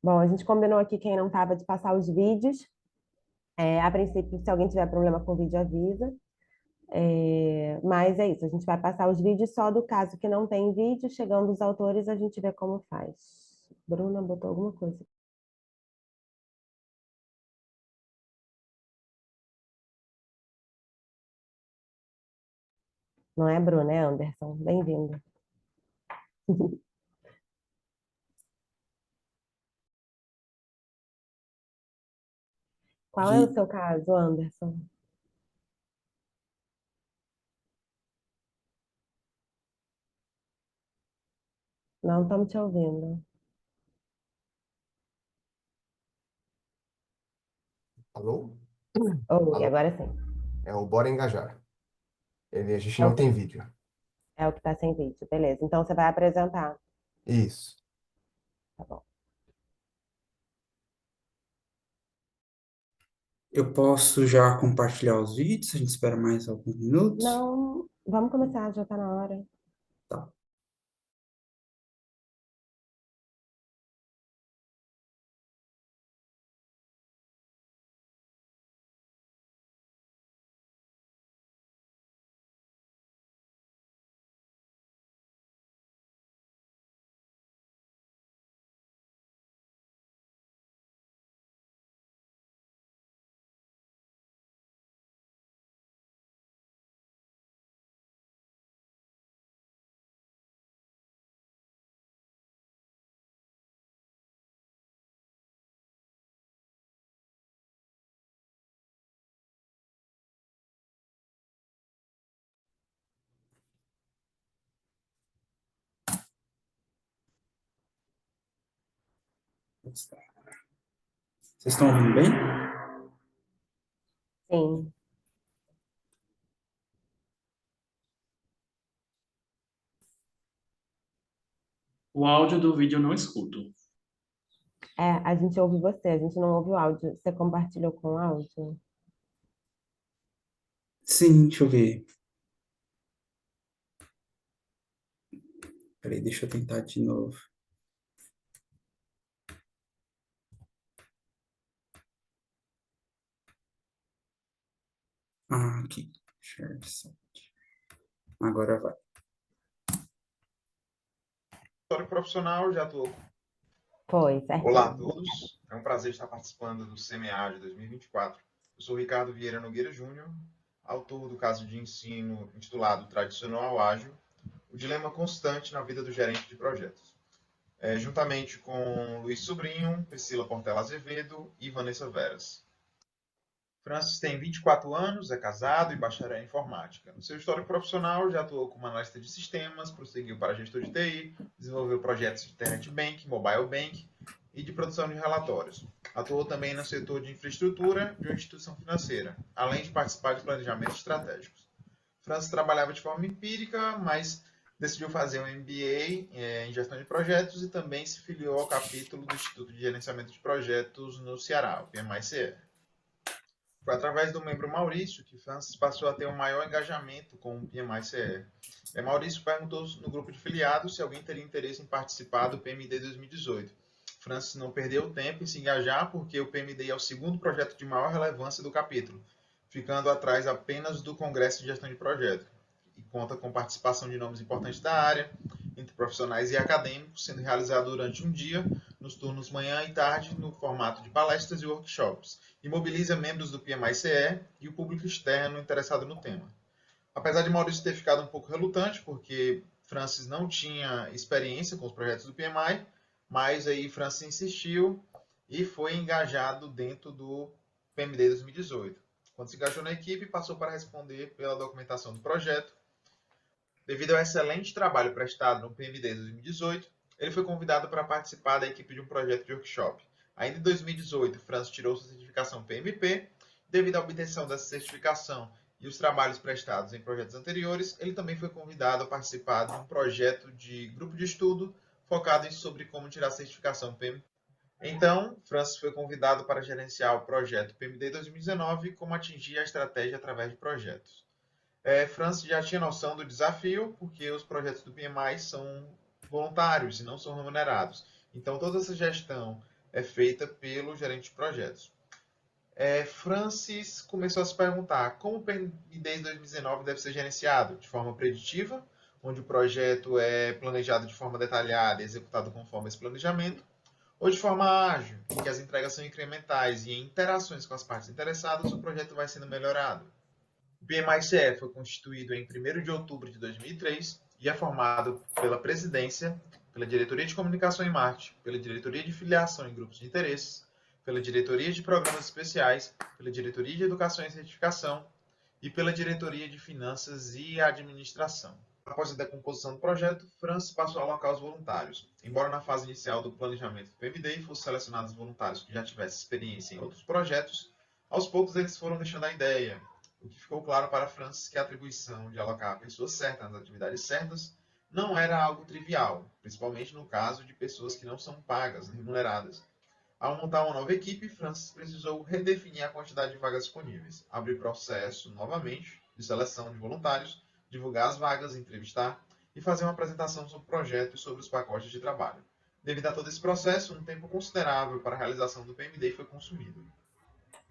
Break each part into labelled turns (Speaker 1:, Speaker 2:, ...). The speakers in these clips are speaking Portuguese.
Speaker 1: Bom, a gente combinou aqui quem não estava de passar os vídeos. A princípio, se alguém tiver problema com o vídeo, avisa. Mas é isso, a gente vai passar os vídeos só do caso que não tem vídeo. Chegando os autores, a gente vê como faz. Bruna botou alguma coisa. Não é Bruna, é Anderson. Bem-vindo. Qual é o
Speaker 2: Gui,
Speaker 1: seu caso, Anderson? Não estamos te ouvindo.
Speaker 3: Alô?
Speaker 1: Oi,
Speaker 3: Alô?
Speaker 1: agora sim.
Speaker 3: É o Bora Engajar. A gente
Speaker 1: É o
Speaker 3: não
Speaker 1: que
Speaker 3: tem vídeo.
Speaker 1: é o que está sem vídeo, beleza. Então você vai apresentar.
Speaker 3: Isso.
Speaker 1: Tá bom.
Speaker 2: eu posso já compartilhar os vídeos? A gente espera mais alguns minutos?
Speaker 1: Não, vamos começar, já está na hora.
Speaker 2: Tá. Vocês estão ouvindo bem?
Speaker 1: Sim.
Speaker 4: O áudio do vídeo eu não escuto.
Speaker 1: A gente ouve você, a gente não ouve o áudio. Você compartilhou com o áudio?
Speaker 2: Sim, deixa eu ver. Peraí, deixa eu tentar de novo. Ah, aqui. Share site. Agora vai.
Speaker 5: Histórico profissional, já atuou.
Speaker 1: Foi,
Speaker 5: Olá a
Speaker 1: certinho.
Speaker 5: todos, é um prazer estar participando do CMA de 2024. Eu sou Ricardo Vieira Nogueira Júnior, autor do caso de ensino intitulado Tradicional Ágil, o dilema constante na vida do gerente de projetos. Juntamente com Luiz Sobrinho, Priscila Portela Azevedo e Vanessa Veras. Francis tem 24 anos, é casado e bacharel em informática. No seu histórico profissional, já atuou como analista de sistemas, prosseguiu para gestor de TI, desenvolveu projetos de internet bank, mobile bank e de produção de relatórios. Atuou também no setor de infraestrutura de uma instituição financeira, além de participar de planejamentos estratégicos. Francis trabalhava de forma empírica, mas decidiu fazer um MBA em gestão de projetos e também se filiou ao capítulo do Instituto de Gerenciamento de Projetos no Ceará, o PMI-CE. Foi através do membro Maurício que Francis passou a ter um maior engajamento com o PMI-CE. Maurício perguntou no grupo de filiados se alguém teria interesse em participar do PMD 2018. Francis não perdeu tempo em se engajar porque o PMD é o segundo projeto de maior relevância do capítulo, ficando atrás apenas do Congresso de Gestão de Projeto, e conta com participação de nomes importantes da área, entre profissionais e acadêmicos, sendo realizado durante um dia, nos turnos manhã e tarde, no formato de palestras e workshops, e mobiliza membros do PMI-CE e o público externo interessado no tema. Apesar de Maurício ter ficado um pouco relutante, porque Francis não tinha experiência com os projetos do PMI, mas aí Francis insistiu e foi engajado dentro do PMD 2018. Quando se engajou na equipe, passou para responder pela documentação do projeto. Devido ao excelente trabalho prestado no PMD 2018, ele foi convidado para participar da equipe de um projeto de workshop. Ainda em 2018, Francis tirou sua certificação PMP. Devido à obtenção dessa certificação e os trabalhos prestados em projetos anteriores, ele também foi convidado a participar de um projeto de grupo de estudo focado em sobre como tirar a certificação PMP. Então, Francis foi convidado para gerenciar o projeto PMD 2019 e como atingir a estratégia através de projetos. Francis já tinha noção do desafio, porque os projetos do PMI são voluntários e não são remunerados. Então, toda essa gestão é feita pelo gerente de projetos. Francis começou a se perguntar como o PMD 2019 deve ser gerenciado de forma preditiva, onde o projeto é planejado de forma detalhada e executado conforme esse planejamento, ou de forma ágil, em que as entregas são incrementais e em interações com as partes interessadas o projeto vai sendo melhorado. O PMI-CE foi constituído em 1º de outubro de 2003 e é formado pela presidência, pela Diretoria de Comunicação e Marketing, pela Diretoria de Filiação em Grupos de Interesses, pela Diretoria de Programas Especiais, pela Diretoria de Educação e Certificação e pela Diretoria de Finanças e Administração. Após a decomposição do projeto, Francis passou a alocar os voluntários. Embora na fase inicial do planejamento do PMD fossem selecionados voluntários que já tivessem experiência em outros projetos, aos poucos eles foram deixando a ideia, o que ficou claro para Francis que a atribuição de alocar pessoas certas nas atividades certas não era algo trivial, principalmente no caso de pessoas que não são pagas, remuneradas. Ao montar uma nova equipe, Francis precisou redefinir a quantidade de vagas disponíveis, abrir processo novamente de seleção de voluntários, divulgar as vagas, entrevistar e fazer uma apresentação sobre o projeto e sobre os pacotes de trabalho. Devido a todo esse processo, um tempo considerável para a realização do PMD foi consumido.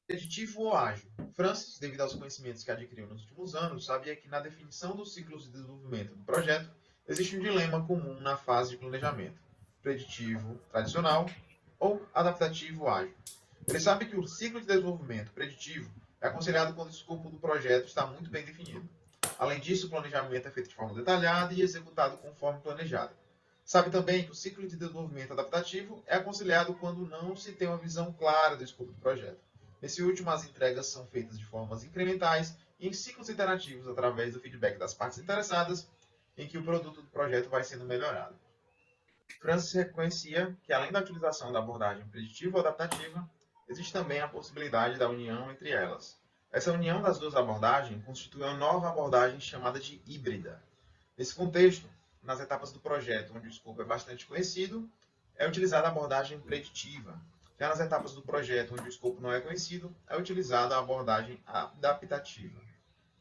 Speaker 5: Preditivo ou ágil? Francis, devido aos conhecimentos que adquiriu nos últimos anos, sabia que na definição dos ciclos de desenvolvimento do projeto existe um dilema comum na fase de planejamento: preditivo tradicional ou adaptativo ágil. Ele sabe que o ciclo de desenvolvimento preditivo é aconselhado quando o escopo do projeto está muito bem definido. Além disso, o planejamento é feito de forma detalhada e executado conforme planejado. Sabe também que o ciclo de desenvolvimento adaptativo é aconselhado quando não se tem uma visão clara do escopo do projeto. Nesse último, as entregas são feitas de formas incrementais e em ciclos interativos através do feedback das partes interessadas, em que o produto do projeto vai sendo melhorado. Francis reconhecia que, além da utilização da abordagem preditiva ou adaptativa, existe também a possibilidade da união entre elas. Essa união das duas abordagens constitui uma nova abordagem chamada de híbrida. Nesse contexto, nas etapas do projeto, onde o escopo é bastante conhecido, é utilizada a abordagem preditiva. Já nas etapas do projeto, onde o escopo não é conhecido, é utilizada a abordagem adaptativa.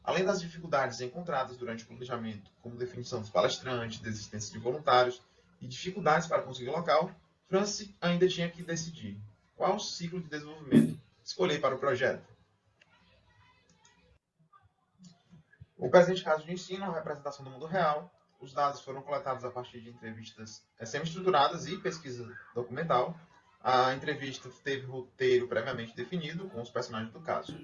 Speaker 5: Além das dificuldades encontradas durante o planejamento, como definição dos palestrantes, desistência de voluntários e dificuldades para conseguir local, Francis ainda tinha que decidir qual ciclo de desenvolvimento escolher para o projeto. O presente caso de ensino é uma representação do mundo real. Os dados foram coletados a partir de entrevistas semi-estruturadas e pesquisa documental. A entrevista teve roteiro previamente definido com os personagens do caso.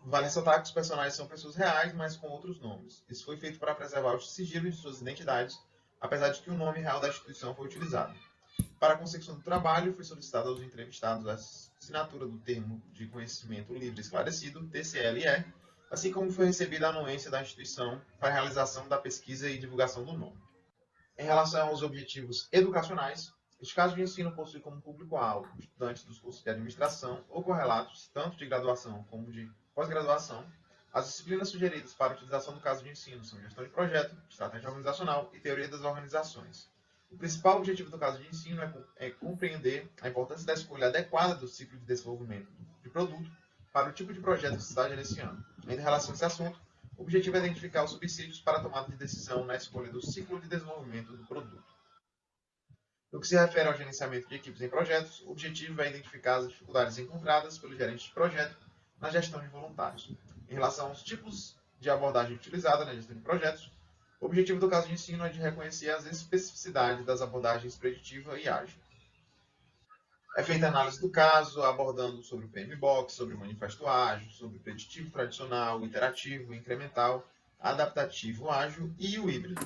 Speaker 5: Vale ressaltar que os personagens são pessoas reais, mas com outros nomes. Isso foi feito para preservar o sigilo de suas identidades, apesar de que o nome real da instituição foi utilizado. Para a consecução do trabalho, foi solicitado aos entrevistados a assinatura do Termo de Conhecimento Livre Esclarecido, TCLE, assim como foi recebida a anuência da instituição para a realização da pesquisa e divulgação do nome. Em relação aos objetivos educacionais, este caso de ensino possui como público-alvo estudantes dos cursos de administração ou correlatos, tanto de graduação como de pós-graduação. As disciplinas sugeridas para a utilização do caso de ensino são gestão de projeto, estratégia organizacional e teoria das organizações. O principal objetivo do caso de ensino é compreender a importância da escolha adequada do ciclo de desenvolvimento de produto para o tipo de projeto que se está gerenciando. Ainda em relação a esse assunto, o objetivo é identificar os subsídios para a tomada de decisão na escolha do ciclo de desenvolvimento do produto. No que se refere ao gerenciamento de equipes em projetos, o objetivo é identificar as dificuldades encontradas pelo gerente de projeto na gestão de voluntários. Em relação aos tipos de abordagem utilizada na gestão de projetos, o objetivo do caso de ensino é de reconhecer as especificidades das abordagens preditiva e ágil. É feita a análise do caso, abordando sobre o PMBOK, sobre o manifesto ágil, sobre o preditivo tradicional, o interativo, o incremental, adaptativo ágil e o híbrido.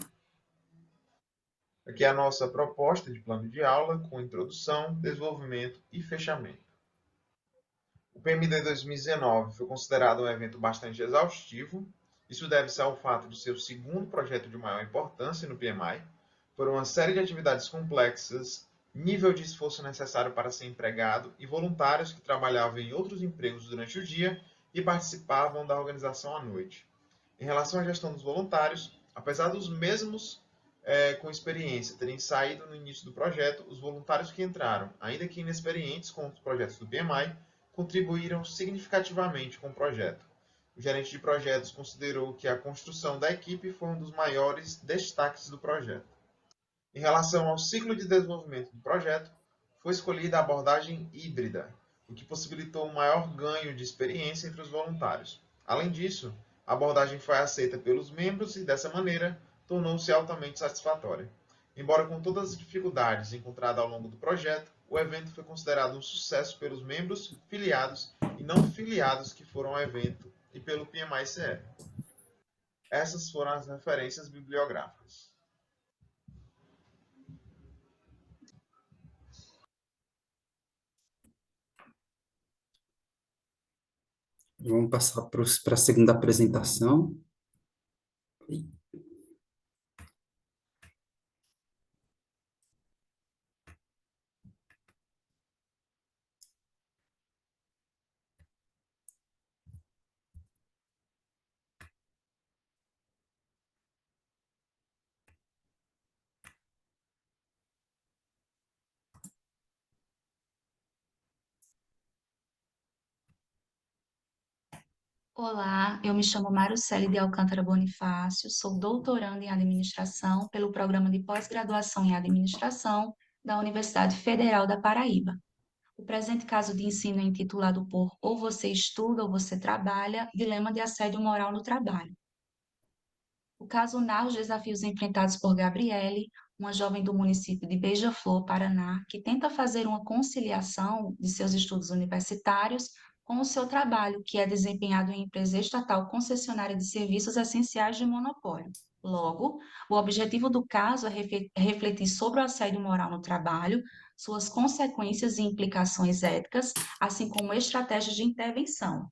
Speaker 5: Aqui é a nossa proposta de plano de aula com introdução, desenvolvimento e fechamento. O PMD 2019 foi considerado um evento bastante exaustivo. Isso deve-se ao fato de ser o segundo projeto de maior importância no PMI, por uma série de atividades complexas, nível de esforço necessário para ser empregado e voluntários que trabalhavam em outros empregos durante o dia e participavam da organização à noite. Em relação à gestão dos voluntários, apesar dos mesmos com experiência terem saído no início do projeto, os voluntários que entraram, ainda que inexperientes com os projetos do PMI, contribuíram significativamente com o projeto. O gerente de projetos considerou que a construção da equipe foi um dos maiores destaques do projeto. Em relação ao ciclo de desenvolvimento do projeto, foi escolhida a abordagem híbrida, o que possibilitou um maior ganho de experiência entre os voluntários. Além disso, a abordagem foi aceita pelos membros e, dessa maneira, tornou-se altamente satisfatória. Embora com todas as dificuldades encontradas ao longo do projeto, o evento foi considerado um sucesso pelos membros filiados e não filiados que foram ao evento e pelo PMI-CR. Essas foram as referências bibliográficas.
Speaker 2: Vamos passar para a segunda apresentação.
Speaker 6: Olá, eu me chamo Marucele de Alcântara Bonifácio, sou doutoranda em administração pelo programa de pós-graduação em administração da Universidade Federal da Paraíba. O presente caso de ensino é intitulado por Ou Você Estuda ou Você Trabalha, Dilema de Assédio Moral no Trabalho. O caso narra os desafios enfrentados por Gabriele, uma jovem do município de Beija-Flor, Paraná, que tenta fazer uma conciliação de seus estudos universitários com o seu trabalho, que é desempenhado em empresa estatal concessionária de serviços essenciais de monopólio. Logo, o objetivo do caso é refletir sobre o assédio moral no trabalho, suas consequências e implicações éticas, assim como estratégias de intervenção.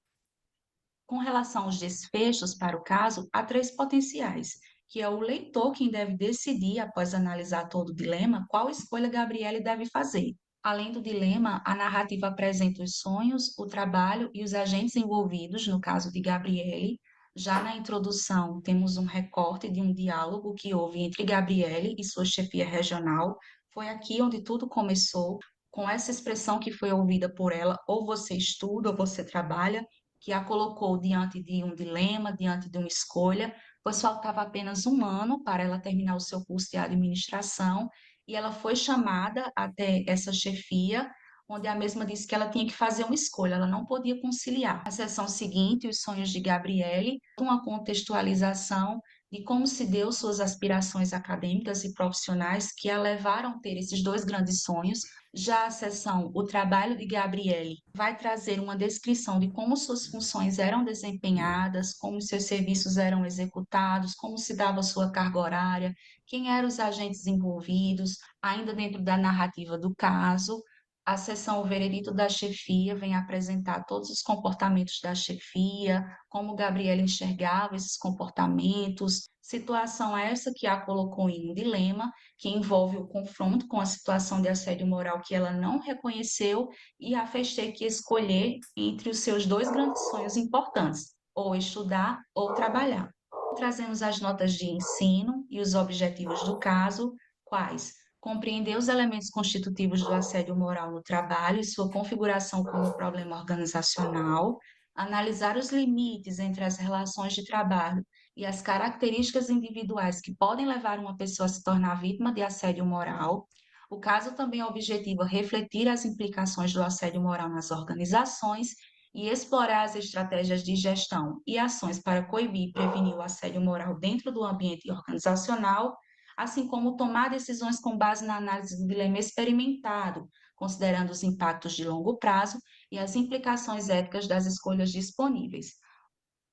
Speaker 6: Com relação aos desfechos para o caso, há três potenciais, que é o leitor quem deve decidir, após analisar todo o dilema, qual escolha Gabriele deve fazer. Além do dilema, a narrativa apresenta os sonhos, o trabalho e os agentes envolvidos, no caso de Gabriele. Já na introdução, temos um recorte de um diálogo que houve entre Gabriele e sua chefia regional. Foi aqui onde tudo começou, com essa expressão que foi ouvida por ela: ou você estuda ou você trabalha, que a colocou diante de um dilema, diante de uma escolha, pois faltava apenas um ano para ela terminar o seu curso de administração, e ela foi chamada até essa chefia, onde a mesma disse que ela tinha que fazer uma escolha, ela não podia conciliar. A sessão seguinte, Os Sonhos de Gabriele, uma contextualização de como se deu suas aspirações acadêmicas e profissionais que a levaram a ter esses dois grandes sonhos. Já a seção O Trabalho de Gabriele vai trazer uma descrição de como suas funções eram desempenhadas, como seus serviços eram executados, como se dava a sua carga horária, quem eram os agentes envolvidos, ainda dentro da narrativa do caso. A seção O Veredito da Chefia vem apresentar todos os comportamentos da chefia, como Gabriela enxergava esses comportamentos, situação essa que a colocou em um dilema, que envolve o confronto com a situação de assédio moral que ela não reconheceu e a fez ter que escolher entre os seus dois grandes sonhos importantes, ou estudar ou trabalhar. Trazemos as notas de ensino e os objetivos do caso, quais? Compreender os elementos constitutivos do assédio moral no trabalho e sua configuração como problema organizacional, analisar os limites entre as relações de trabalho e as características individuais que podem levar uma pessoa a se tornar vítima de assédio moral. O caso também objetiva refletir as implicações do assédio moral nas organizações e explorar as estratégias de gestão e ações para coibir e prevenir o assédio moral dentro do ambiente organizacional, assim como tomar decisões com base na análise do dilema experimentado, considerando os impactos de longo prazo e as implicações éticas das escolhas disponíveis.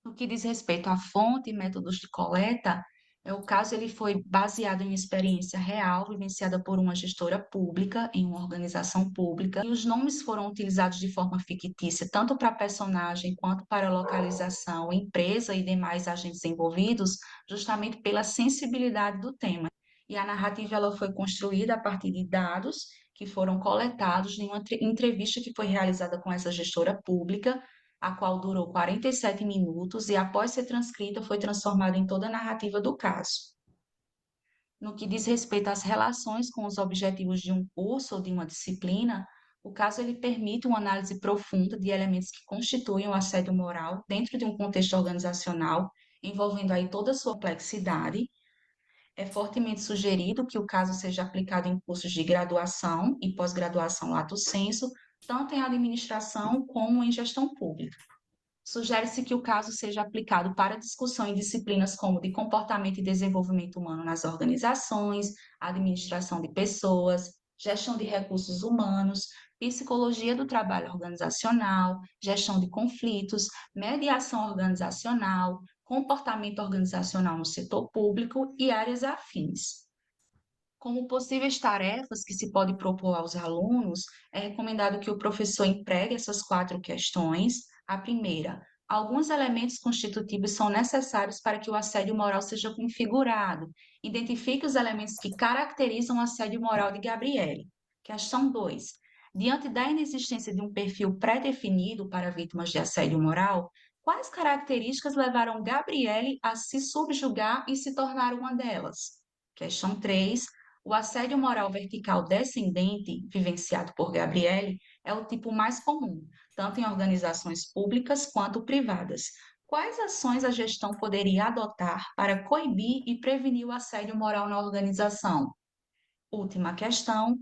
Speaker 6: No que diz respeito à fonte e métodos de coleta, o caso ele foi baseado em uma experiência real, vivenciada por uma gestora pública, em uma organização pública, e os nomes foram utilizados de forma fictícia, tanto para a personagem quanto para a localização, empresa e demais agentes envolvidos, justamente pela sensibilidade do tema. E a narrativa ela foi construída a partir de dados que foram coletados em uma entrevista que foi realizada com essa gestora pública, a qual durou 47 minutos e, após ser transcrita, foi transformada em toda a narrativa do caso. No que diz respeito às relações com os objetivos de um curso ou de uma disciplina, o caso ele permite uma análise profunda de elementos que constituem o assédio moral dentro de um contexto organizacional, envolvendo aí toda a sua complexidade. É fortemente sugerido que o caso seja aplicado em cursos de graduação e pós-graduação lato sensu, tanto em administração como em gestão pública. Sugere-se que o caso seja aplicado para discussão em disciplinas como de comportamento e desenvolvimento humano nas organizações, administração de pessoas, gestão de recursos humanos, psicologia do trabalho organizacional, gestão de conflitos, mediação organizacional, comportamento organizacional no setor público e áreas afins. Como possíveis tarefas que se pode propor aos alunos, é recomendado que o professor empregue essas 4 questões. A primeira, alguns elementos constitutivos são necessários para que o assédio moral seja configurado. Identifique os elementos que caracterizam o assédio moral de Gabriele. Questão 2. Diante da inexistência de um perfil pré-definido para vítimas de assédio moral, quais características levaram Gabriele a se subjugar e se tornar uma delas? Questão 3. O assédio moral vertical descendente, vivenciado por Gabriele, é o tipo mais comum, tanto em organizações públicas quanto privadas. Quais ações a gestão poderia adotar para coibir e prevenir o assédio moral na organização? Última questão.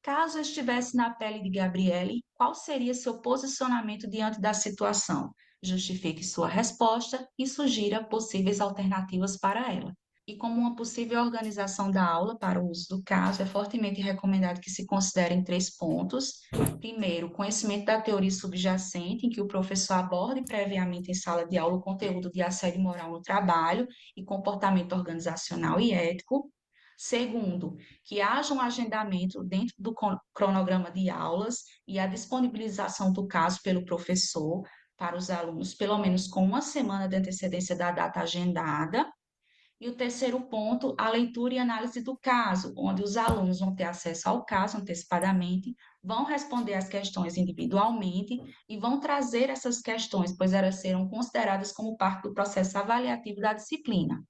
Speaker 6: Caso estivesse na pele de Gabriele, qual seria seu posicionamento diante da situação? Justifique sua resposta e sugira possíveis alternativas para ela. E como uma possível organização da aula para o uso do caso, é fortemente recomendado que se considerem 3 pontos. Primeiro, conhecimento da teoria subjacente, em que o professor aborde previamente em sala de aula o conteúdo de assédio moral no trabalho e comportamento organizacional e ético. Segundo, que haja um agendamento dentro do cronograma de aulas e a disponibilização do caso pelo professor para os alunos, pelo menos com 1 semana de antecedência da data agendada. E o terceiro ponto, a leitura e análise do caso, onde os alunos vão ter acesso ao caso antecipadamente, vão responder as questões individualmente e vão trazer essas questões, pois elas serão consideradas como parte do processo avaliativo da disciplina.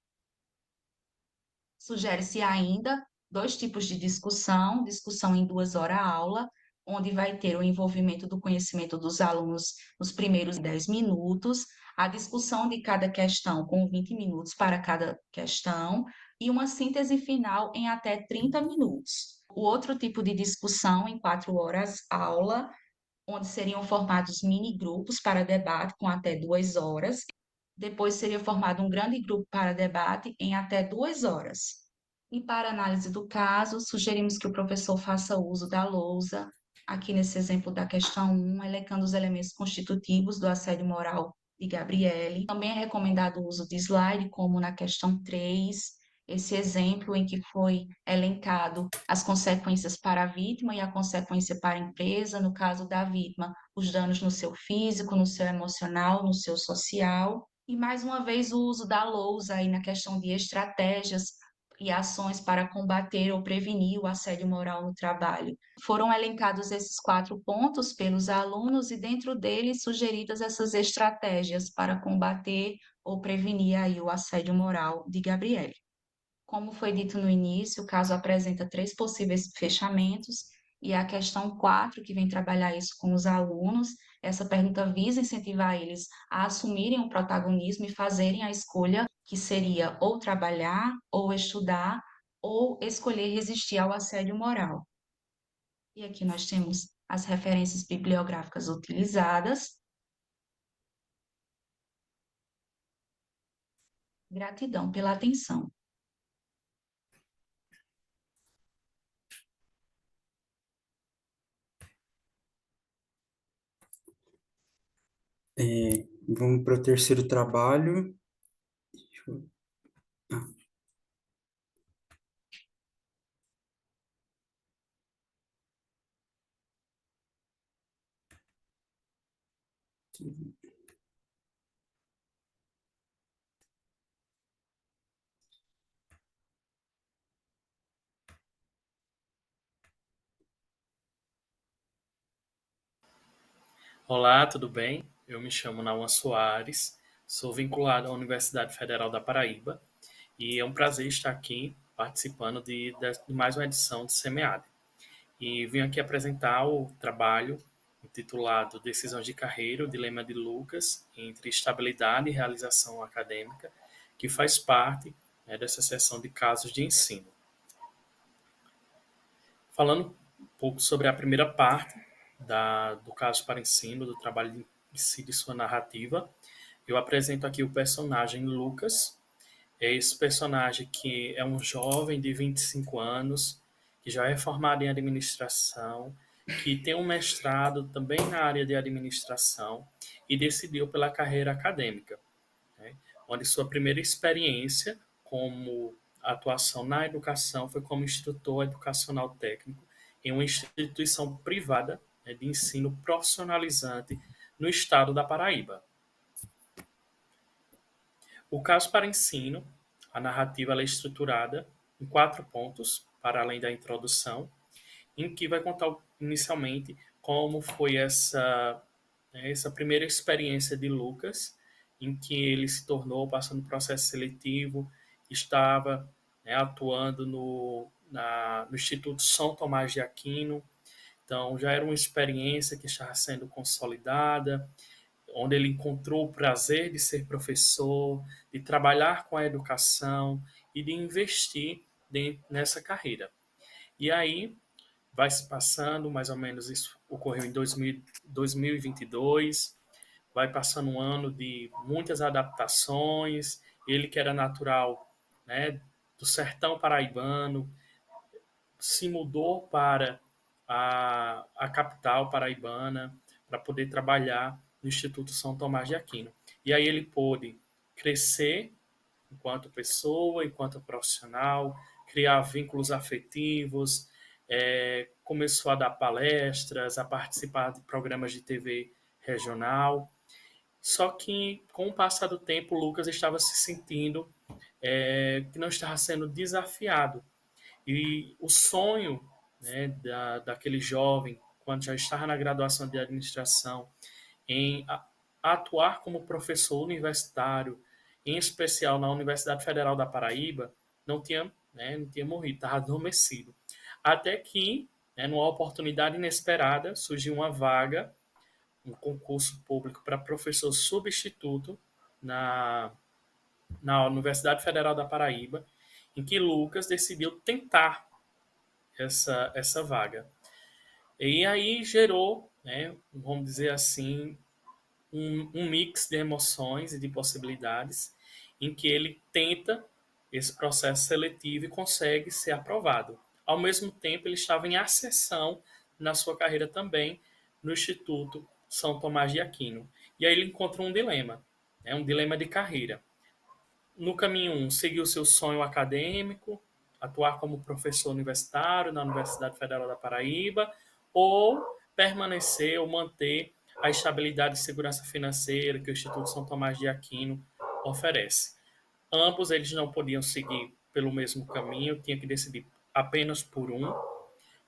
Speaker 6: Sugere-se ainda 2 tipos de discussão, discussão em 2 horas aula, onde vai ter o envolvimento do conhecimento dos alunos nos primeiros 10 minutos, a discussão de cada questão com 20 minutos para cada questão e uma síntese final em até 30 minutos. O outro tipo de discussão em 4 horas aula, onde seriam formados mini grupos para debate com até 2 horas. Depois seria formado um grande grupo para debate em até 2 horas. E para análise do caso, sugerimos que o professor faça uso da lousa, aqui nesse exemplo da questão 1, elencando os elementos constitutivos do assédio moral de Gabriele. Também é recomendado o uso de slide, como na questão 3, esse exemplo em que foi elencado as consequências para a vítima e a consequência para a empresa, no caso da vítima, os danos no seu físico, no seu emocional, no seu social. E, mais uma vez, o uso da lousa aí na questão de estratégias e ações para combater ou prevenir o assédio moral no trabalho. Foram elencados esses 4 pontos pelos alunos e, dentro deles, sugeridas essas estratégias para combater ou prevenir aí o assédio moral de Gabriele. Como foi dito no início, o caso apresenta 3 possíveis fechamentos e a questão 4, que vem trabalhar isso com os alunos, essa pergunta visa incentivar eles a assumirem o protagonismo e fazerem a escolha que seria ou trabalhar, ou estudar, ou escolher resistir ao assédio moral. E aqui nós temos as referências bibliográficas utilizadas. Gratidão pela atenção.
Speaker 2: Vamos para o terceiro trabalho. Deixa eu- ah.
Speaker 4: Olá, tudo bem? Eu me chamo Nauan Soares, sou vinculado à Universidade Federal da Paraíba e é um prazer estar aqui participando de mais uma edição do SEMEAD. E vim aqui apresentar o trabalho intitulado Decisões de Carreira, o Dilema de Lucas entre Estabilidade e Realização Acadêmica, que faz parte dessa seção de casos de ensino. Falando um pouco sobre a primeira parte do caso para ensino, do trabalho em si de sua narrativa, eu apresento aqui o personagem Lucas. É esse personagem que é um jovem de 25 anos, que já é formado em administração, que tem um mestrado também na área de administração e decidiu pela carreira acadêmica, né? Onde sua primeira experiência como atuação na educação foi como instrutor educacional técnico em uma instituição privada, né, de ensino profissionalizante no estado da Paraíba. O caso para ensino, a narrativa ela é estruturada em 4 pontos, para além da introdução, em que vai contar inicialmente como foi essa primeira experiência de Lucas, em que ele se tornou, passando o processo seletivo, estava, né, atuando no Instituto São Tomás de Aquino. Então, já era uma experiência que estava sendo consolidada, onde ele encontrou o prazer de ser professor, de trabalhar com a educação e de investir nessa carreira. E aí, vai se passando, mais ou menos isso ocorreu em 2022, vai passando um ano de muitas adaptações, ele que era natural, né, do sertão paraibano, se mudou para a capital paraibana para poder trabalhar no Instituto São Tomás de Aquino. E aí ele pôde crescer enquanto pessoa, enquanto profissional, criar vínculos afetivos, começou a dar palestras, a participar de programas de TV regional. Só que, com o passar do tempo, o Lucas estava se sentindo que não estava sendo desafiado. E o sonho, né, daquele jovem, quando já estava na graduação de administração, em atuar como professor universitário, em especial na Universidade Federal da Paraíba, não tinha morrido, estava adormecido. Até que, né, numa oportunidade inesperada, surgiu uma vaga, um concurso público para professor substituto na Universidade Federal da Paraíba, em que Lucas decidiu tentar essa vaga. E aí gerou, né, vamos dizer assim, um mix de emoções e de possibilidades, em que ele tenta esse processo seletivo e consegue ser aprovado. Ao mesmo tempo, ele estava em ascensão na sua carreira também no Instituto São Tomás de Aquino. E aí ele encontra um dilema, né, um dilema de carreira. No caminho 1, seguir o seu sonho acadêmico, atuar como professor universitário na Universidade Federal da Paraíba, ou permanecer ou manter a estabilidade e segurança financeira que o Instituto São Tomás de Aquino oferece. Ambos eles não podiam seguir pelo mesmo caminho, tinha que decidir apenas por um,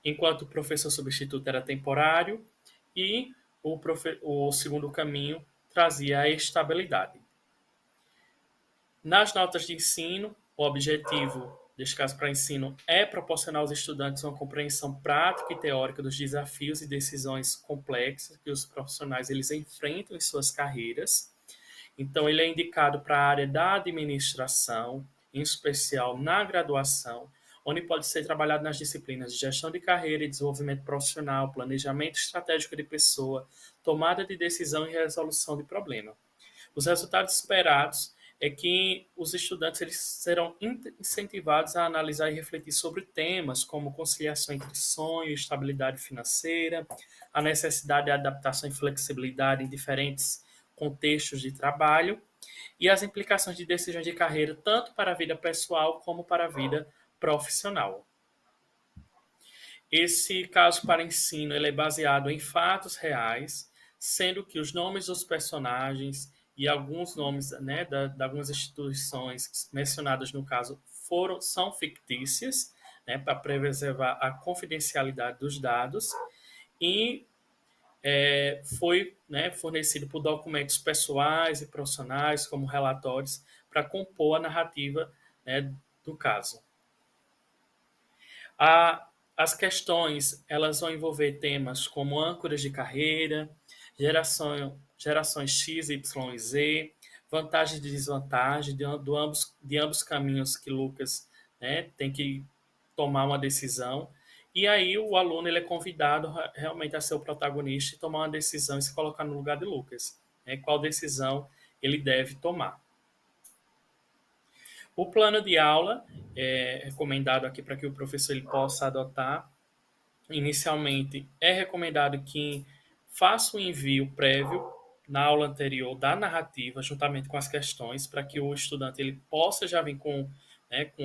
Speaker 4: enquanto o professor substituto era temporário e o segundo caminho trazia a estabilidade. Nas notas de ensino, o objetivo deste caso para ensino é proporcionar aos estudantes uma compreensão prática e teórica dos desafios e decisões complexas que os profissionais eles enfrentam em suas carreiras. Então, ele é indicado para a área da administração, em especial na graduação, onde pode ser trabalhado nas disciplinas de gestão de carreira e desenvolvimento profissional, planejamento estratégico de pessoa, tomada de decisão e resolução de problema. Os resultados esperados é que os estudantes eles serão incentivados a analisar e refletir sobre temas como conciliação entre sonho e estabilidade financeira, a necessidade de adaptação e flexibilidade em diferentes contextos de trabalho e as implicações de decisões de carreira tanto para a vida pessoal como para a vida profissional. Esse caso para ensino ele é baseado em fatos reais, sendo que os nomes dos personagens e alguns nomes, né, de algumas instituições mencionadas no caso são fictícias, né, para preservar a confidencialidade dos dados, e foi, né, fornecido por documentos pessoais e profissionais, como relatórios, para compor a narrativa, né, do caso. As questões elas vão envolver temas como âncoras de carreira, gerações X, Y e Z, vantagens e desvantagens de ambos caminhos que Lucas, né, tem que tomar uma decisão. E aí o aluno ele é convidado realmente a ser o protagonista e tomar uma decisão e se colocar no lugar de Lucas. Né, qual decisão ele deve tomar. O plano de aula é recomendado aqui para que o professor ele possa adotar. Inicialmente, é recomendado que faça o envio prévio na aula anterior da narrativa, juntamente com as questões, para que o estudante ele possa já vir com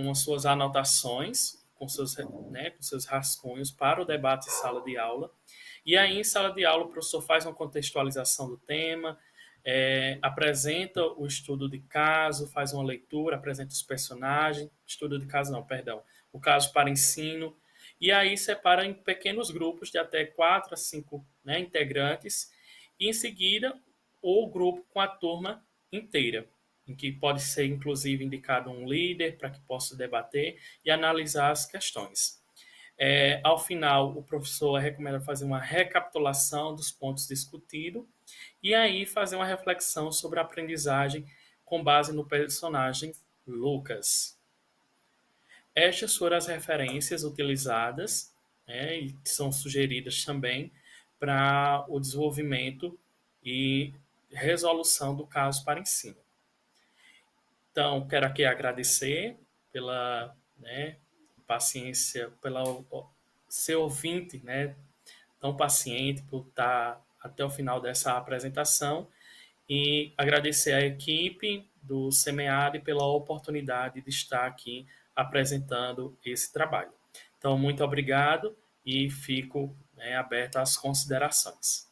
Speaker 4: as suas anotações, com seus rascunhos para o debate em sala de aula. E aí, em sala de aula, o professor faz uma contextualização do tema, apresenta o estudo de caso, faz uma leitura, apresenta os personagens, estudo de caso não, perdão, o caso para ensino, e aí separa em pequenos grupos de até 4 a 5 integrantes, e em seguida o grupo com a turma inteira, em que pode ser inclusive indicado um líder para que possa debater e analisar as questões. Ao final, o professor recomenda fazer uma recapitulação dos pontos discutidos e aí fazer uma reflexão sobre a aprendizagem com base no personagem Lucas. Estas foram as referências utilizadas, e que são sugeridas também para o desenvolvimento e resolução do caso para ensino. Então, quero aqui agradecer pela paciência, pelo ser ouvinte, tão paciente por estar até o final dessa apresentação e agradecer à equipe do SEMEAD pela oportunidade de estar aqui apresentando esse trabalho. Então, muito obrigado e fico aberto às considerações.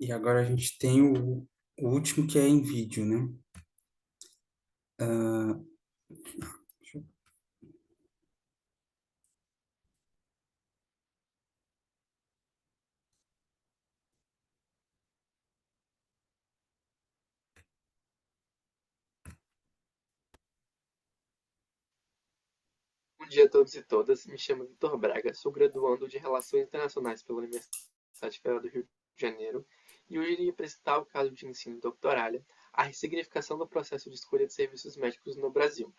Speaker 2: E agora a gente tem o último que é em vídeo, né?
Speaker 7: Bom dia a todos e todas, me chamo Vitor Braga, sou graduando de Relações Internacionais pela Universidade Federal do Rio de Janeiro e hoje irei apresentar o caso de ensino doctoralha, a ressignificação do processo de escolha de serviços médicos no Brasil.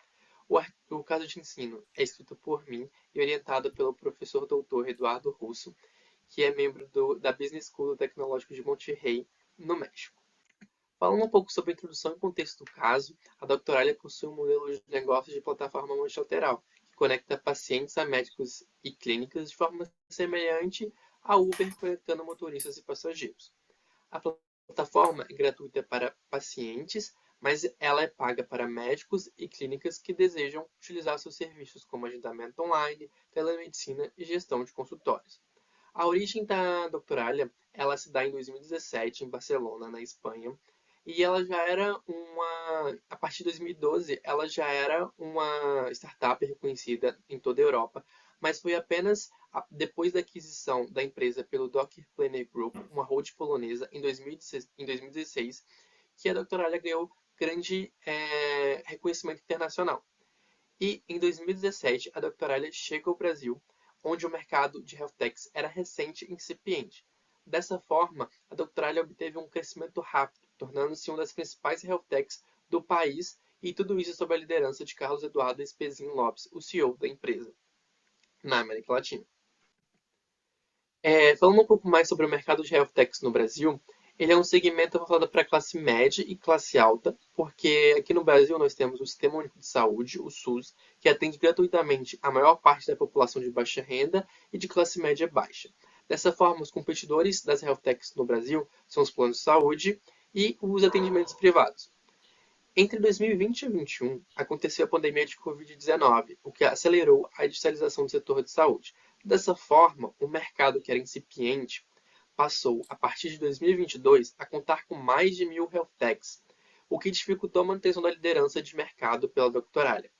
Speaker 7: O caso de ensino é escrito por mim e orientado pelo professor doutor Eduardo Russo, que é membro da Business School Tecnológico de Monterrey, no México. Falando um pouco sobre a introdução e contexto do caso, a doctoralha possui um modelo de negócio de plataforma multilateral, conecta pacientes a médicos e clínicas de forma semelhante a Uber conectando motoristas e passageiros. A plataforma é gratuita para pacientes, mas ela é paga para médicos e clínicas que desejam utilizar seus serviços como agendamento online, telemedicina e gestão de consultórios. A origem da doctoralha ela se dá em 2017 em Barcelona, na Espanha, e ela já era a partir de 2012, ela já era uma startup reconhecida em toda a Europa, mas foi apenas depois da aquisição da empresa pelo Dr. Planner Group, uma holding polonesa, em 2016, que a doctoralha ganhou grande reconhecimento internacional. E em 2017, a doctoralha chega ao Brasil, onde o mercado de health techs era recente e incipiente. Dessa forma, a doctoralha obteve um crescimento rápido, tornando-se uma das principais health techs do país, e tudo isso sob a liderança de Carlos Eduardo Espezin Lopes, o CEO da empresa, na América Latina. Falando um pouco mais sobre o mercado de health techs no Brasil, ele é um segmento voltado para a classe média e classe alta, porque aqui no Brasil nós temos o Sistema Único de Saúde, o SUS, que atende gratuitamente a maior parte da população de baixa renda e de classe média baixa. Dessa forma, os competidores das health techs no Brasil são os planos de saúde e os atendimentos privados. Entre 2020 e 2021, aconteceu a pandemia de Covid-19, o que acelerou a digitalização do setor de saúde. Dessa forma, o mercado que era incipiente passou, a partir de 2022, a contar com mais de 1.000 health techs, o que dificultou a manutenção da liderança de mercado pela doctoralha.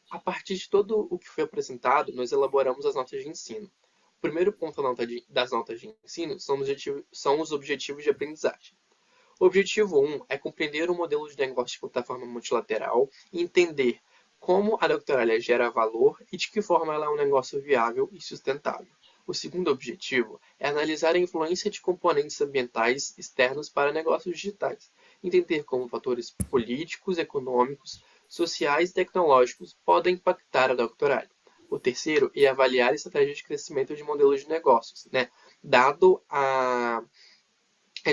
Speaker 7: A partir de todo o que foi apresentado, nós elaboramos as notas de ensino. O primeiro ponto das notas de ensino são os objetivos de aprendizagem. O objetivo 1 é compreender o modelo de negócio de plataforma multilateral e entender como a doctoralia gera valor e de que forma ela é um negócio viável e sustentável. O segundo objetivo é analisar a influência de componentes ambientais externos para negócios digitais, entender como fatores políticos, econômicos, sociais e tecnológicos podem impactar a doctoralia. O terceiro é avaliar estratégias de crescimento de modelos de negócios, né? Dado a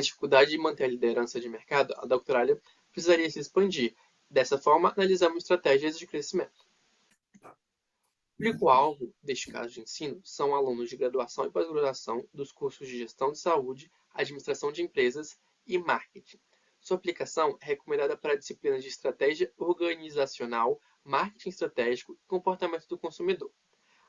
Speaker 7: dificuldade de manter a liderança de mercado, a doctoralia precisaria se expandir. Dessa forma, analisamos estratégias de crescimento. O público-alvo deste caso de ensino são alunos de graduação e pós-graduação dos cursos de Gestão de Saúde, Administração de Empresas e Marketing. Sua aplicação é recomendada para disciplinas de Estratégia Organizacional, Marketing Estratégico e Comportamento do Consumidor.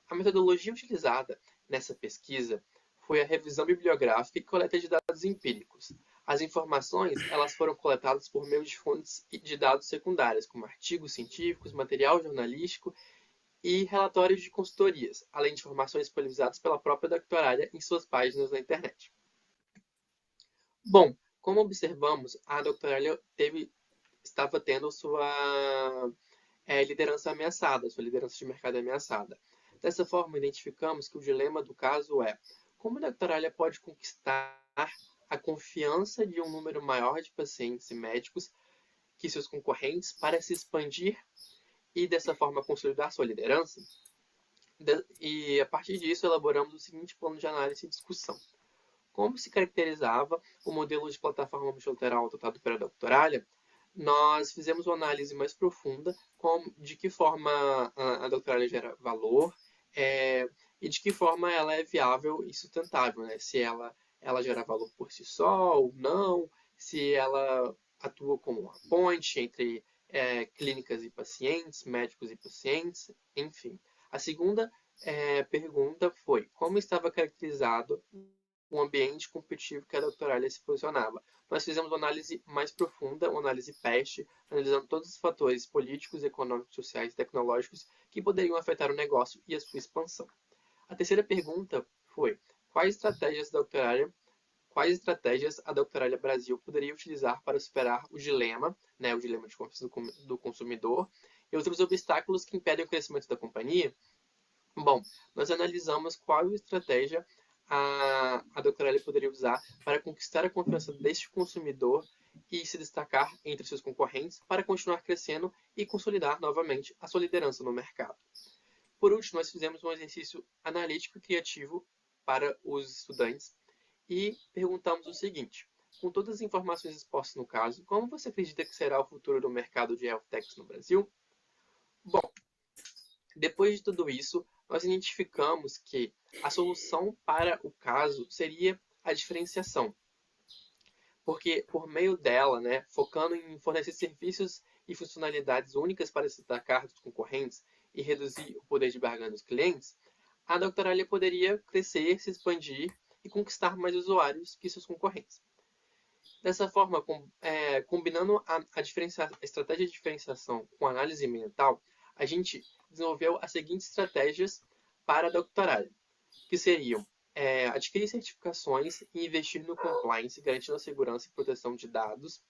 Speaker 7: A metodologia utilizada nessa pesquisa foi a revisão bibliográfica e coleta de dados empíricos. As informações elas foram coletadas por meio de fontes de dados secundárias, como artigos científicos, material jornalístico e relatórios de consultorias, além de informações disponibilizadas pela própria doctorália em suas páginas na internet. Bom, como observamos, a doctorália estava tendo sua liderança ameaçada, sua liderança de mercado ameaçada. Dessa forma, identificamos que o dilema do caso é como a doctoralia pode conquistar a confiança de um número maior de pacientes e médicos que seus concorrentes para se expandir e, dessa forma, consolidar sua liderança? E, a partir disso, elaboramos o seguinte plano de análise e discussão. Como se caracterizava o modelo de plataforma multilateral adotado pela doctoralia? Nós fizemos uma análise mais profunda de que forma a doctoralia gera valor e de que forma ela é viável e sustentável, né? Se ela gera valor por si só ou não, se ela atua como uma ponte entre clínicas e pacientes, médicos e pacientes, enfim. A segunda pergunta foi como estava caracterizado o ambiente competitivo que a doutoralia se posicionava. Nós fizemos uma análise mais profunda, uma análise PEST, analisando todos os fatores políticos, econômicos, sociais e tecnológicos que poderiam afetar o negócio e a sua expansão. A terceira pergunta foi quais estratégias a Doctoralia Brasil poderia utilizar para superar o dilema, né, o dilema de confiança do consumidor, e outros obstáculos que impedem o crescimento da companhia? Bom, nós analisamos qual estratégia a Doctoralia poderia usar para conquistar a confiança deste consumidor e se destacar entre seus concorrentes para continuar crescendo e consolidar novamente a sua liderança no mercado. Por último, nós fizemos um exercício analítico e criativo para os estudantes e perguntamos o seguinte: com todas as informações expostas no caso, como você acredita que será o futuro do mercado de health techs no Brasil? Bom, depois de tudo isso, nós identificamos que a solução para o caso seria a diferenciação. Porque por meio dela, né, focando em fornecer serviços e funcionalidades únicas para se destacar dos concorrentes e reduzir o poder de barganha dos clientes, a Doctoralia poderia crescer, se expandir e conquistar mais usuários que seus concorrentes. Dessa forma, combinando a estratégia de diferenciação com a análise ambiental, a gente desenvolveu as seguintes estratégias para a Doctoralia, que seriam adquirir certificações e investir no compliance, garantindo a segurança e proteção de dados,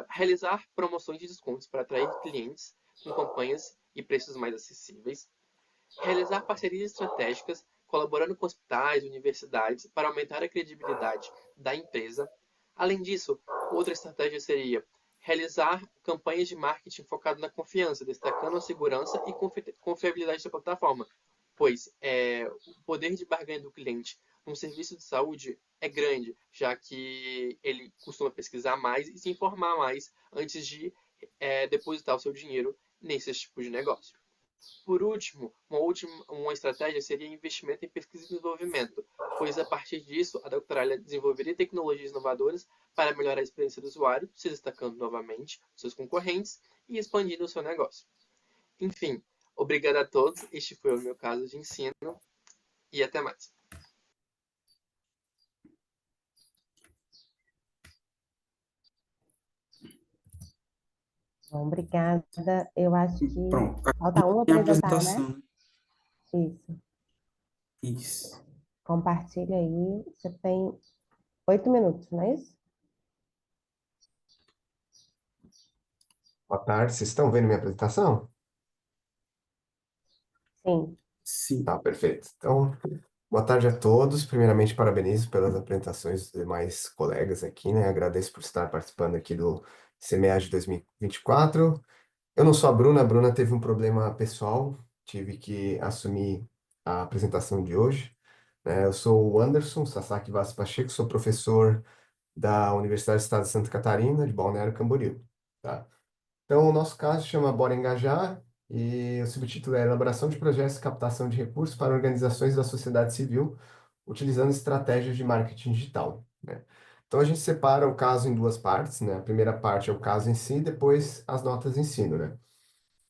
Speaker 7: realizar promoções de descontos para atrair clientes com campanhas e preços mais acessíveis, realizar parcerias estratégicas, colaborando com hospitais e universidades para aumentar a credibilidade da empresa. Além disso, outra estratégia seria realizar campanhas de marketing focado na confiança, destacando a segurança e confiabilidade da plataforma, pois o poder de barganha do cliente num serviço de saúde é grande, já que ele costuma pesquisar mais e se informar mais antes de depositar o seu dinheiro nesses tipos de negócio. Por último, uma estratégia seria investimento em pesquisa e desenvolvimento, pois a partir disso a Doctoralia desenvolveria tecnologias inovadoras para melhorar a experiência do usuário, se destacando novamente dos seus concorrentes e expandindo o seu negócio. Enfim, obrigado a todos. Este foi o meu caso de ensino e até mais.
Speaker 1: Bom, obrigada. Eu acho que
Speaker 2: Pronto,
Speaker 1: falta um
Speaker 2: tem a
Speaker 1: apresentar, né?
Speaker 2: apresentação.
Speaker 1: Isso.
Speaker 2: Isso.
Speaker 1: Compartilha aí. Você tem 8 minutos, não é isso?
Speaker 3: Boa tarde, vocês estão vendo minha apresentação?
Speaker 1: Sim.
Speaker 2: Sim.
Speaker 3: Tá, perfeito. Então, boa tarde a todos. Primeiramente, parabenizo pelas apresentações dos demais colegas aqui, né? Agradeço por estar participando aqui do CMEA de 2024. Eu não sou a Bruna teve um problema pessoal, tive que assumir a apresentação de hoje, né? Eu sou o Anderson Sasaki Vaz Pacheco, sou professor da Universidade do Estado de Santa Catarina, de Balneário Camboriú, tá? Então, o nosso caso chama Bora Engajar e o subtítulo é Elaboração de projetos de captação de recursos para organizações da sociedade civil, utilizando estratégias de marketing digital, né? Então, a gente separa o caso em duas partes, né? A primeira parte é o caso em si, depois as notas de ensino, né?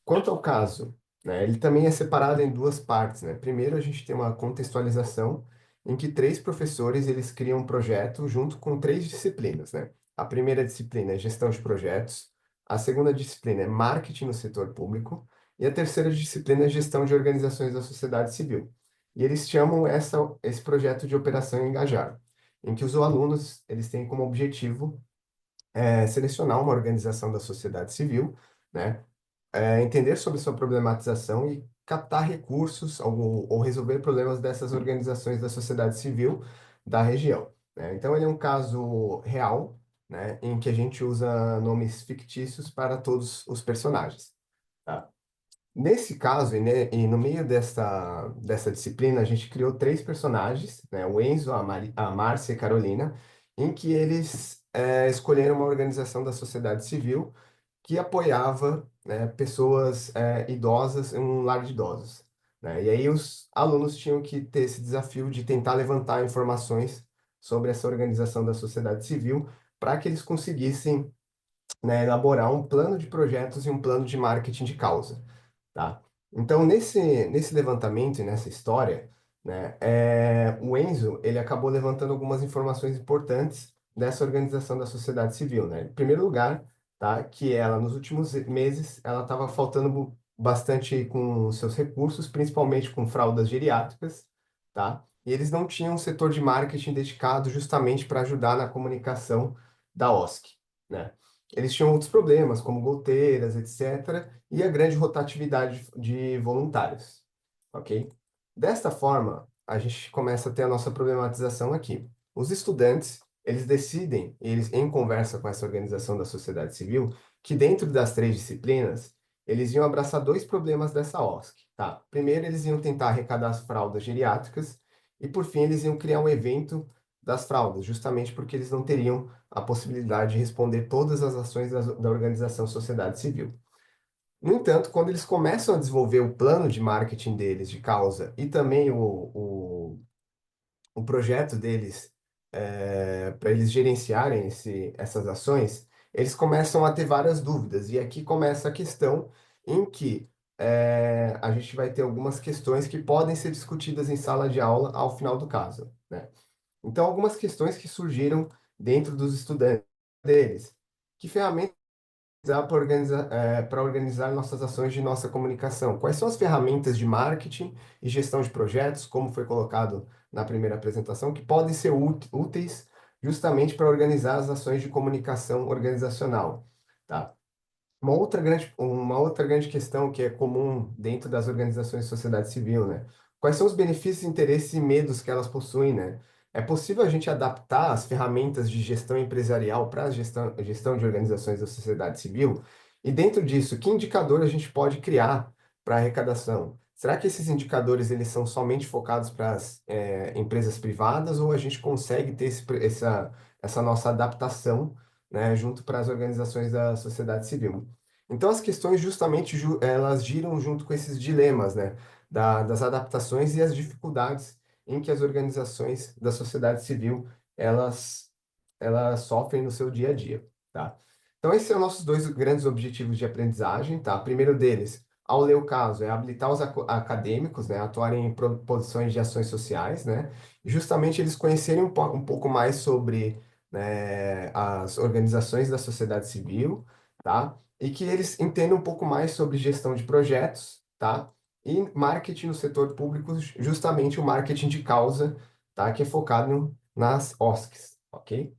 Speaker 3: Quanto ao caso, né, ele também é separado em duas partes, né? Primeiro, a gente tem uma contextualização em que três professores eles criam um projeto junto com três disciplinas, né? A primeira disciplina é gestão de projetos, a segunda disciplina é marketing no setor público e a terceira disciplina é gestão de organizações da sociedade civil. E eles chamam esse projeto de Operação Engajar, em que os alunos eles têm como objetivo selecionar uma organização da sociedade civil, né? Entender sobre sua problematização e captar recursos ou resolver problemas dessas organizações da sociedade civil da região, né? Então, ele é um caso real, né, em que a gente usa nomes fictícios para todos os personagens, tá? Nesse caso, e no meio dessa disciplina, a gente criou três personagens, né, o Enzo, a Márcia e a Carolina, em que eles escolheram uma organização da sociedade civil que apoiava, né, pessoas idosas em um lar de idosos, né? E aí os alunos tinham que ter esse desafio de tentar levantar informações sobre essa organização da sociedade civil para que eles conseguissem, né, elaborar um plano de projetos e um plano de marketing de causa, tá? Então, nesse levantamento e nessa história, né, o Enzo, ele acabou levantando algumas informações importantes dessa organização da sociedade civil, né? Em primeiro lugar, tá, que ela, nos últimos meses, ela estava faltando bastante com seus recursos, principalmente com fraldas geriátricas, tá? E eles não tinham um setor de marketing dedicado justamente para ajudar na comunicação da OSC, né? Eles tinham outros problemas, como goteiras, etc., e a grande rotatividade de voluntários, ok? Desta forma, a gente começa a ter a nossa problematização aqui. Os estudantes, eles decidem, eles em conversa com essa organização da sociedade civil, que dentro das três disciplinas, eles iam abraçar dois problemas dessa OSC, tá? Primeiro, eles iam tentar arrecadar as fraldas geriátricas e, por fim, eles iam criar um evento das fraldas, justamente porque eles não teriam a possibilidade de responder todas as ações da organização sociedade civil. No entanto, quando eles começam a desenvolver o plano de marketing deles, de causa, e também o projeto deles para eles gerenciarem essas ações, eles começam a ter várias dúvidas. E aqui começa a questão em que a gente vai ter algumas questões que podem ser discutidas em sala de aula ao final do caso, né? Então, algumas questões que surgiram dentro dos estudantes deles. Que ferramentas usar para organizar nossas ações de nossa comunicação? Quais são as ferramentas de marketing e gestão de projetos, como foi colocado na primeira apresentação, que podem ser úteis justamente para organizar as ações de comunicação organizacional, tá? Uma outra grande questão que é comum dentro das organizações de sociedade civil, né? Quais são os benefícios, interesses e medos que elas possuem, né? É possível a gente adaptar as ferramentas de gestão empresarial para a gestão de organizações da sociedade civil? E dentro disso, que indicador a gente pode criar para arrecadação? Será que esses indicadores eles são somente focados para as empresas privadas ou a gente consegue ter essa nossa adaptação, né, junto para as organizações da sociedade civil? Então, as questões justamente elas giram junto com esses dilemas, né, das adaptações e as dificuldades em que as organizações da sociedade civil elas, elas sofrem no seu dia a dia, tá? Então, esses são nossos dois grandes objetivos de aprendizagem, tá? O primeiro deles, ao ler o caso, é habilitar os acadêmicos, né, a atuarem em posições de ações sociais, né, e justamente eles conhecerem um pouco mais sobre, né, as organizações da sociedade civil, tá? E que eles entendam um pouco mais sobre gestão de projetos, tá? E marketing no setor público, justamente o marketing de causa, tá? Que é focado nas OSCs, ok?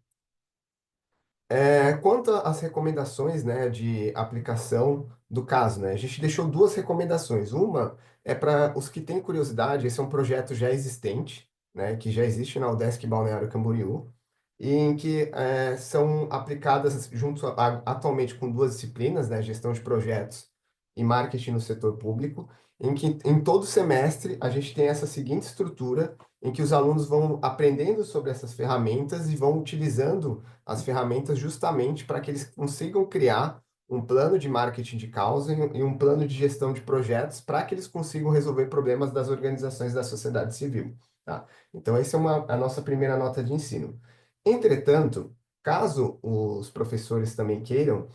Speaker 3: Quanto às recomendações, né, de aplicação do caso, né, a gente deixou duas recomendações. Uma é para os que têm curiosidade, esse é um projeto já existente, né, que já existe na UDESC Balneário Camboriú, e em que são aplicadas atualmente com duas disciplinas, né, gestão de projetos e marketing no setor público, em que em todo semestre a gente tem essa seguinte estrutura, em que os alunos vão aprendendo sobre essas ferramentas e vão utilizando as ferramentas justamente para que eles consigam criar um plano de marketing de causa e um plano de gestão de projetos para que eles consigam resolver problemas das organizações da sociedade civil, tá? Então, essa é a nossa primeira nota de ensino. Entretanto, caso os professores também queiram,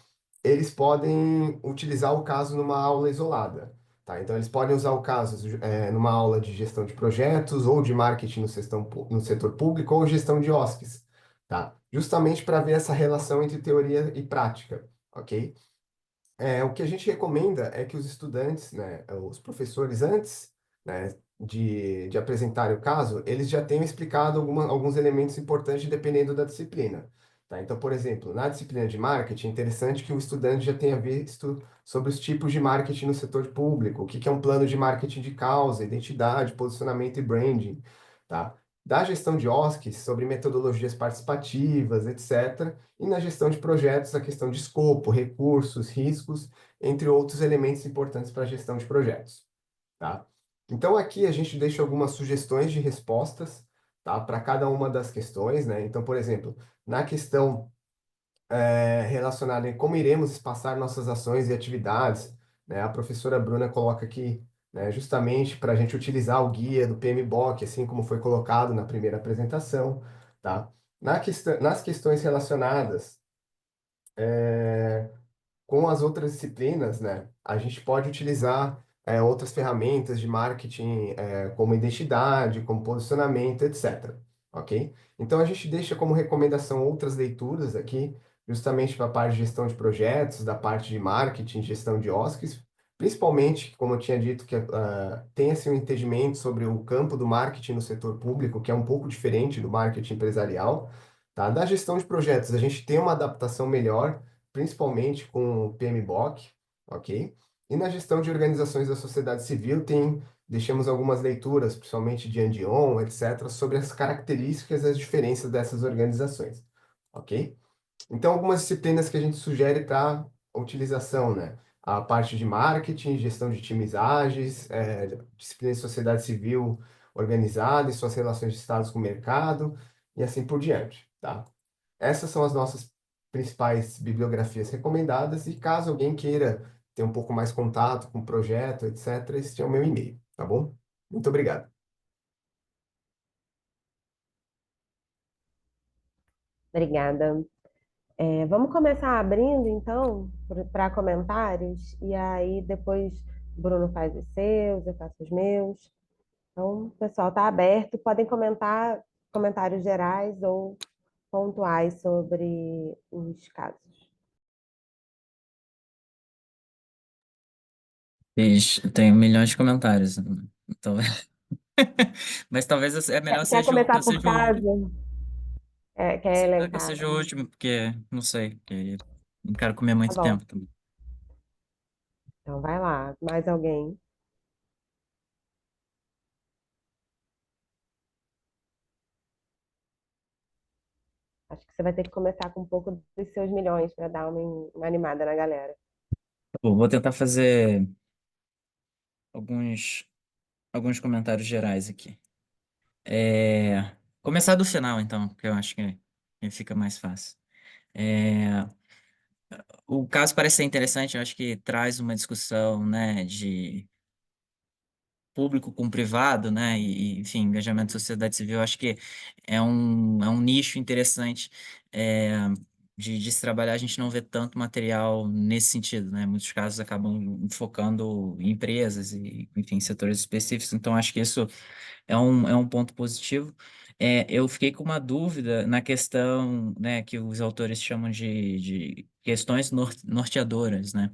Speaker 3: eles podem utilizar o caso numa aula isolada, tá? Então, eles podem usar o caso numa aula de gestão de projetos ou de marketing no setor público ou gestão de OSCs, tá? Justamente para ver essa relação entre teoria e prática, ok? O que a gente recomenda é que os estudantes, né, os professores, antes, né, de apresentarem o caso, eles já tenham explicado alguns elementos importantes dependendo da disciplina. Tá? Então, por exemplo, na disciplina de marketing, é interessante que o estudante já tenha visto sobre os tipos de marketing no setor público, o que que é um plano de marketing de causa, identidade, posicionamento e branding. Tá? Da gestão de OSCs, sobre metodologias participativas, etc. E na gestão de projetos, a questão de escopo, recursos, riscos, entre outros elementos importantes para a gestão de projetos, tá? Então, aqui a gente deixa algumas sugestões de respostas, tá? Para cada uma das questões, né? Então, por exemplo, na questão relacionada em como iremos espaçar nossas ações e atividades, né? A professora Bruna coloca aqui, né, justamente para a gente utilizar o guia do PMBOK, assim como foi colocado na primeira apresentação, tá? Nas questões relacionadas com as outras disciplinas, né, a gente pode utilizar outras ferramentas de marketing, como identidade, como posicionamento, etc. Ok? Então, a gente deixa como recomendação outras leituras aqui, justamente para a parte de gestão de projetos, da parte de marketing, gestão de OSCs, principalmente, como eu tinha dito, que tenha-se um entendimento sobre o campo do marketing no setor público, que é um pouco diferente do marketing empresarial. Tá? Da gestão de projetos, a gente tem uma adaptação melhor principalmente com o PMBOK, ok? E na gestão de organizações da sociedade civil deixamos algumas leituras, principalmente de Andion, etc., sobre as características e as diferenças dessas organizações, ok? Então, algumas disciplinas que a gente sugere para utilização, né? A parte de marketing, gestão de times ágeis, disciplina de sociedade civil organizada e suas relações de estados com o mercado, e assim por diante, tá? Essas são as nossas principais bibliografias recomendadas e caso alguém queira ter um pouco mais contato com o projeto, etc., este é o meu e-mail, tá bom? Muito obrigado.
Speaker 1: Obrigada. Vamos começar abrindo, então, para comentários, e aí depois o Bruno faz os seus, eu faço os meus. Então, o pessoal está aberto, podem comentar comentários gerais ou pontuais sobre os casos.
Speaker 8: Tenho milhões de comentários. Então, mas talvez é melhor
Speaker 1: Quer
Speaker 8: que
Speaker 1: começar
Speaker 8: eu
Speaker 1: por
Speaker 8: seja o último.
Speaker 1: caso? Quer
Speaker 8: Sim, melhor que eu
Speaker 1: elencar?
Speaker 8: seja o último, porque, não sei, porque não quero comer
Speaker 1: Tá
Speaker 8: muito
Speaker 1: bom.
Speaker 8: tempo também.
Speaker 1: Então, vai lá. Mais alguém? Acho que você vai ter que começar com um pouco dos seus milhões para dar uma animada na galera.
Speaker 8: Vou tentar fazer alguns, alguns comentários gerais aqui. Começar do final, então, porque eu acho que fica mais fácil. É, o caso parece ser interessante, eu acho que traz uma discussão, né, de público com privado, né, enfim, engajamento da sociedade civil, eu acho que é um nicho interessante de se trabalhar, a gente não vê tanto material nesse sentido, né, muitos casos acabam focando em empresas e, enfim, setores específicos, então acho que isso é um ponto positivo. eu fiquei com uma dúvida na questão, né, que os autores chamam de questões norteadoras, né?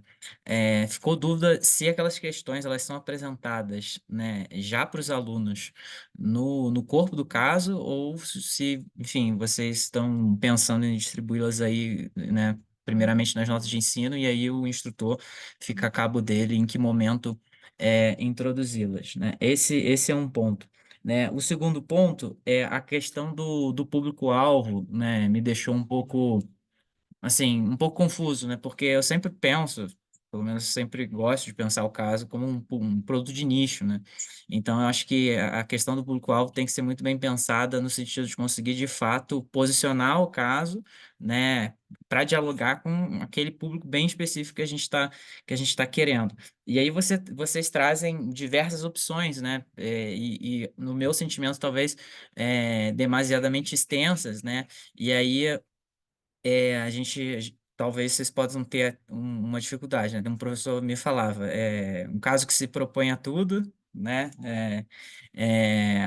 Speaker 8: Ficou dúvida se aquelas questões elas são apresentadas, né, já para os alunos no corpo do caso ou se, enfim, vocês estão pensando em distribuí-las aí, né, primeiramente nas notas de ensino e aí o instrutor fica a cabo dele em que momento introduzi-las, né? Esse é um ponto, né? O segundo ponto é a questão do público-alvo, né? Me deixou um pouco, assim, um pouco confuso, né? Porque eu sempre penso, pelo menos sempre gosto de pensar o caso como um produto de nicho, né? Então, eu acho que a questão do público-alvo tem que ser muito bem pensada no sentido de conseguir, de fato, posicionar o caso, né? Para dialogar com aquele público bem específico que a gente tá querendo. E aí vocês trazem diversas opções, né? E no meu sentimento, talvez demasiadamente extensas, né? E aí talvez vocês possam ter uma dificuldade, né? Um professor me falava, um caso que se propõe a tudo, né?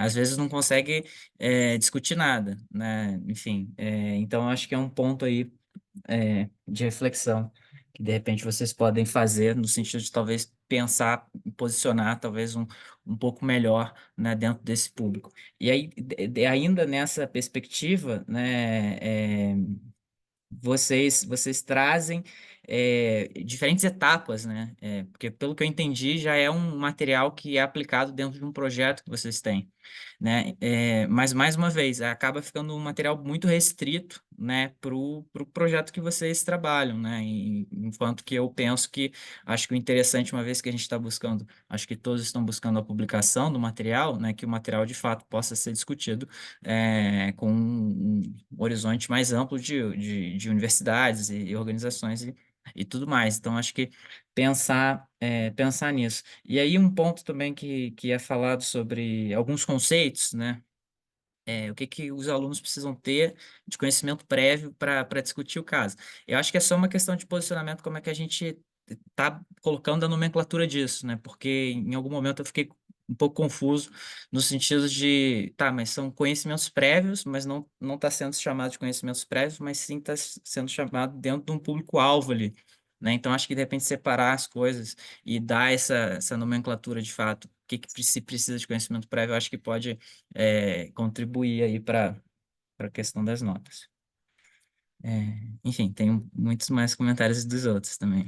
Speaker 8: Às vezes não consegue discutir nada, né? Enfim, então eu acho que é um ponto aí de reflexão que de repente vocês podem fazer no sentido de talvez pensar e posicionar talvez um pouco melhor, né, dentro desse público. E aí, ainda nessa perspectiva, né, vocês trazem diferentes etapas, né? Porque, pelo que eu entendi, já é um material que é aplicado dentro de um projeto que vocês têm, né? Mas, mais uma vez, acaba ficando um material muito restrito, né, para o projeto que vocês trabalham, né? Enquanto que eu penso que, acho que o interessante, uma vez que a gente está buscando, acho que todos estão buscando a publicação do material, né, que o material, de fato, possa ser discutido com um horizonte mais amplo de universidades e organizações e tudo mais. Então, acho que pensar nisso. E aí, um ponto também que é falado sobre alguns conceitos, né? O que que os alunos precisam ter de conhecimento prévio para discutir o caso. Eu acho que é só uma questão de posicionamento, como é que a gente está colocando a nomenclatura disso, né? Porque em algum momento eu fiquei um pouco confuso no sentido de, tá, mas são conhecimentos prévios, mas não está sendo chamado de conhecimentos prévios, mas sim está sendo chamado dentro de um público-alvo ali, né? Então acho que de repente separar as coisas e dar essa nomenclatura de fato, o que que se precisa de conhecimento prévio, eu acho que pode contribuir aí para a questão das notas. Enfim, tem muitos mais comentários dos outros também.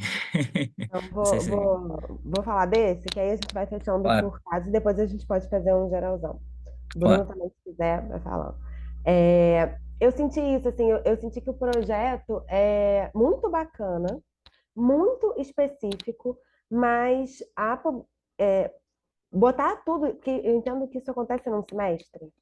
Speaker 1: Então,
Speaker 8: Não sei
Speaker 1: vou,
Speaker 8: se...
Speaker 1: vou falar desse, que aí a gente vai fechando
Speaker 8: Claro,
Speaker 1: por caso e depois a gente pode fazer um geralzão. Bruno
Speaker 8: claro.
Speaker 1: também, se quiser, vai falando. Eu senti isso, assim, eu senti que o projeto é muito bacana, muito específico, mas botar tudo, que eu entendo que isso acontece num semestre.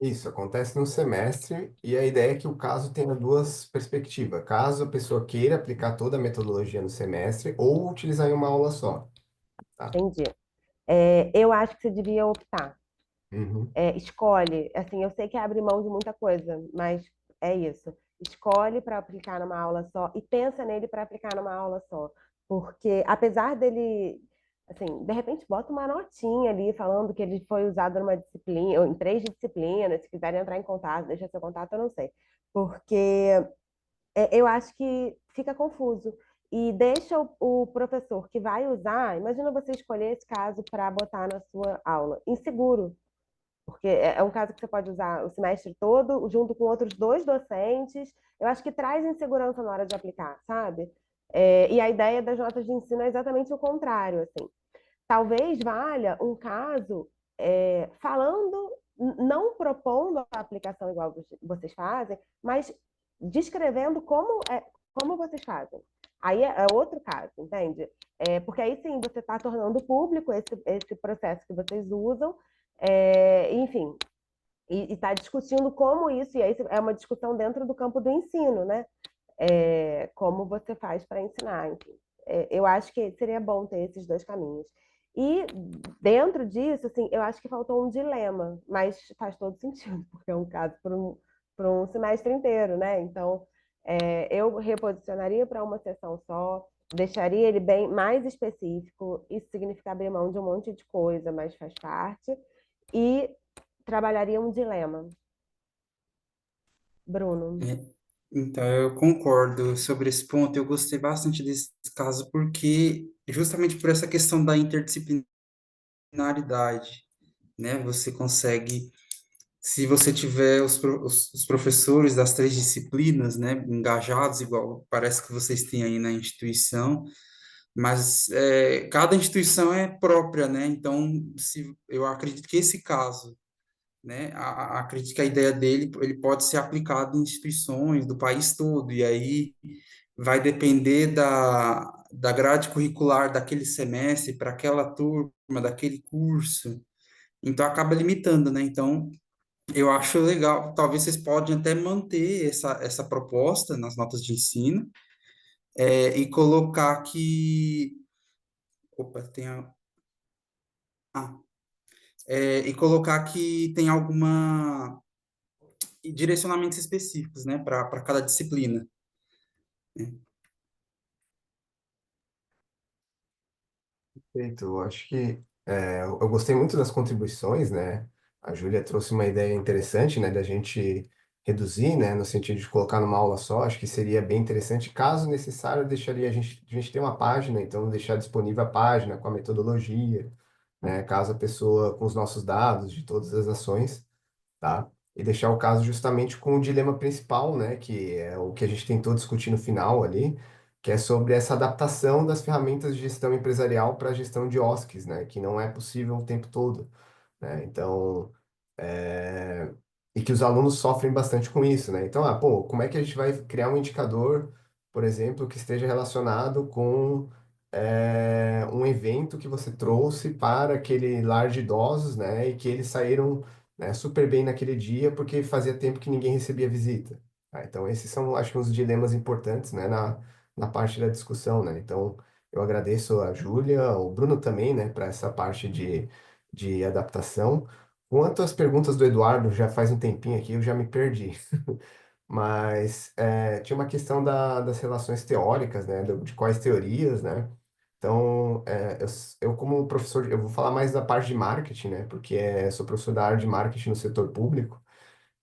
Speaker 3: Isso acontece no semestre e a ideia é que o caso tenha duas perspectivas. Caso a pessoa queira aplicar toda a metodologia no semestre ou utilizar em uma aula só, tá?
Speaker 1: Entendi. Eu acho que você devia optar.
Speaker 3: Uhum.
Speaker 1: Escolhe, assim, eu sei que abre mão de muita coisa, mas é isso. Escolhe para aplicar numa aula só e pensa nele para aplicar numa aula só. Porque apesar dele, assim, de repente bota uma notinha ali falando que ele foi usado numa disciplina, ou em 3 disciplinas, se quiserem entrar em contato, deixa seu contato, eu não sei. Porque eu acho que fica confuso. E deixa o professor que vai usar, imagina você escolher esse caso para botar na sua aula, inseguro, porque é um caso que você pode usar o semestre todo, junto com outros 2 docentes. Eu acho que traz insegurança na hora de aplicar, sabe? E a ideia das notas de ensino é exatamente o contrário, assim. Talvez valha um caso falando, não propondo a aplicação igual vocês fazem, mas descrevendo como vocês fazem. Aí é outro caso, entende? Porque aí sim você está tornando público esse processo que vocês usam, enfim, e está discutindo como isso, e aí é uma discussão dentro do campo do ensino, né? Como você faz para ensinar, enfim. Eu acho que seria bom ter esses 2 caminhos. E dentro disso, assim, eu acho que faltou um dilema, mas faz todo sentido, porque é um caso para um semestre inteiro, né? Então, eu reposicionaria para uma sessão só, deixaria ele bem mais específico, isso significa abrir mão de um monte de coisa, mas faz parte, e trabalharia um dilema. Bruno.
Speaker 2: É, então, eu concordo sobre esse ponto. Eu gostei bastante desse caso porque, justamente por essa questão da interdisciplinaridade, né? Você consegue, se você tiver os professores das três disciplinas, né, engajados, igual parece que vocês têm aí na instituição, mas cada instituição é própria, né? Então, se, eu acredito que esse caso, né, acredito que a ideia dele, ele pode ser aplicado em instituições do país todo, e aí vai depender da grade curricular daquele semestre, para aquela turma, daquele curso, então acaba limitando, né? Então, eu acho legal, talvez vocês podem até manter essa proposta nas notas de ensino, e colocar que. Opa, ah, e colocar que tem alguma direcionamentos específicos, né, para cada disciplina.
Speaker 3: Perfeito. Eu acho que eu gostei muito das contribuições, né? A Júlia trouxe uma ideia interessante, né, da gente reduzir, né, no sentido de colocar numa aula só. Acho que seria bem interessante. Caso necessário, eu deixaria a gente ter uma página, então deixar disponível a página com a metodologia, né, caso a pessoa com os nossos dados de todas as ações, tá? E deixar o caso justamente com o dilema principal, né, que é o que a gente tentou discutir no final ali, que é sobre essa adaptação das ferramentas de gestão empresarial para a gestão de OSCs, né, que não é possível o tempo todo, né? Então, é, e que os alunos sofrem bastante com isso, né? Então, pô, como é que a gente vai criar um indicador, por exemplo, que esteja relacionado com um evento que você trouxe para aquele lar de idosos, né? E que eles saíram, né, super bem naquele dia porque fazia tempo que ninguém recebia visita. Tá? Então, esses são, acho que, uns dilemas importantes, né, na parte da discussão, né? Então, eu agradeço a Júlia, o Bruno também, né, para essa parte de adaptação. Quanto às perguntas do Eduardo, já faz um tempinho aqui, eu já me perdi. Mas tinha uma questão das relações teóricas, né? De quais teorias, né? Então, eu como professor, eu vou falar mais da parte de marketing, né? Porque sou professor da área de marketing no setor público.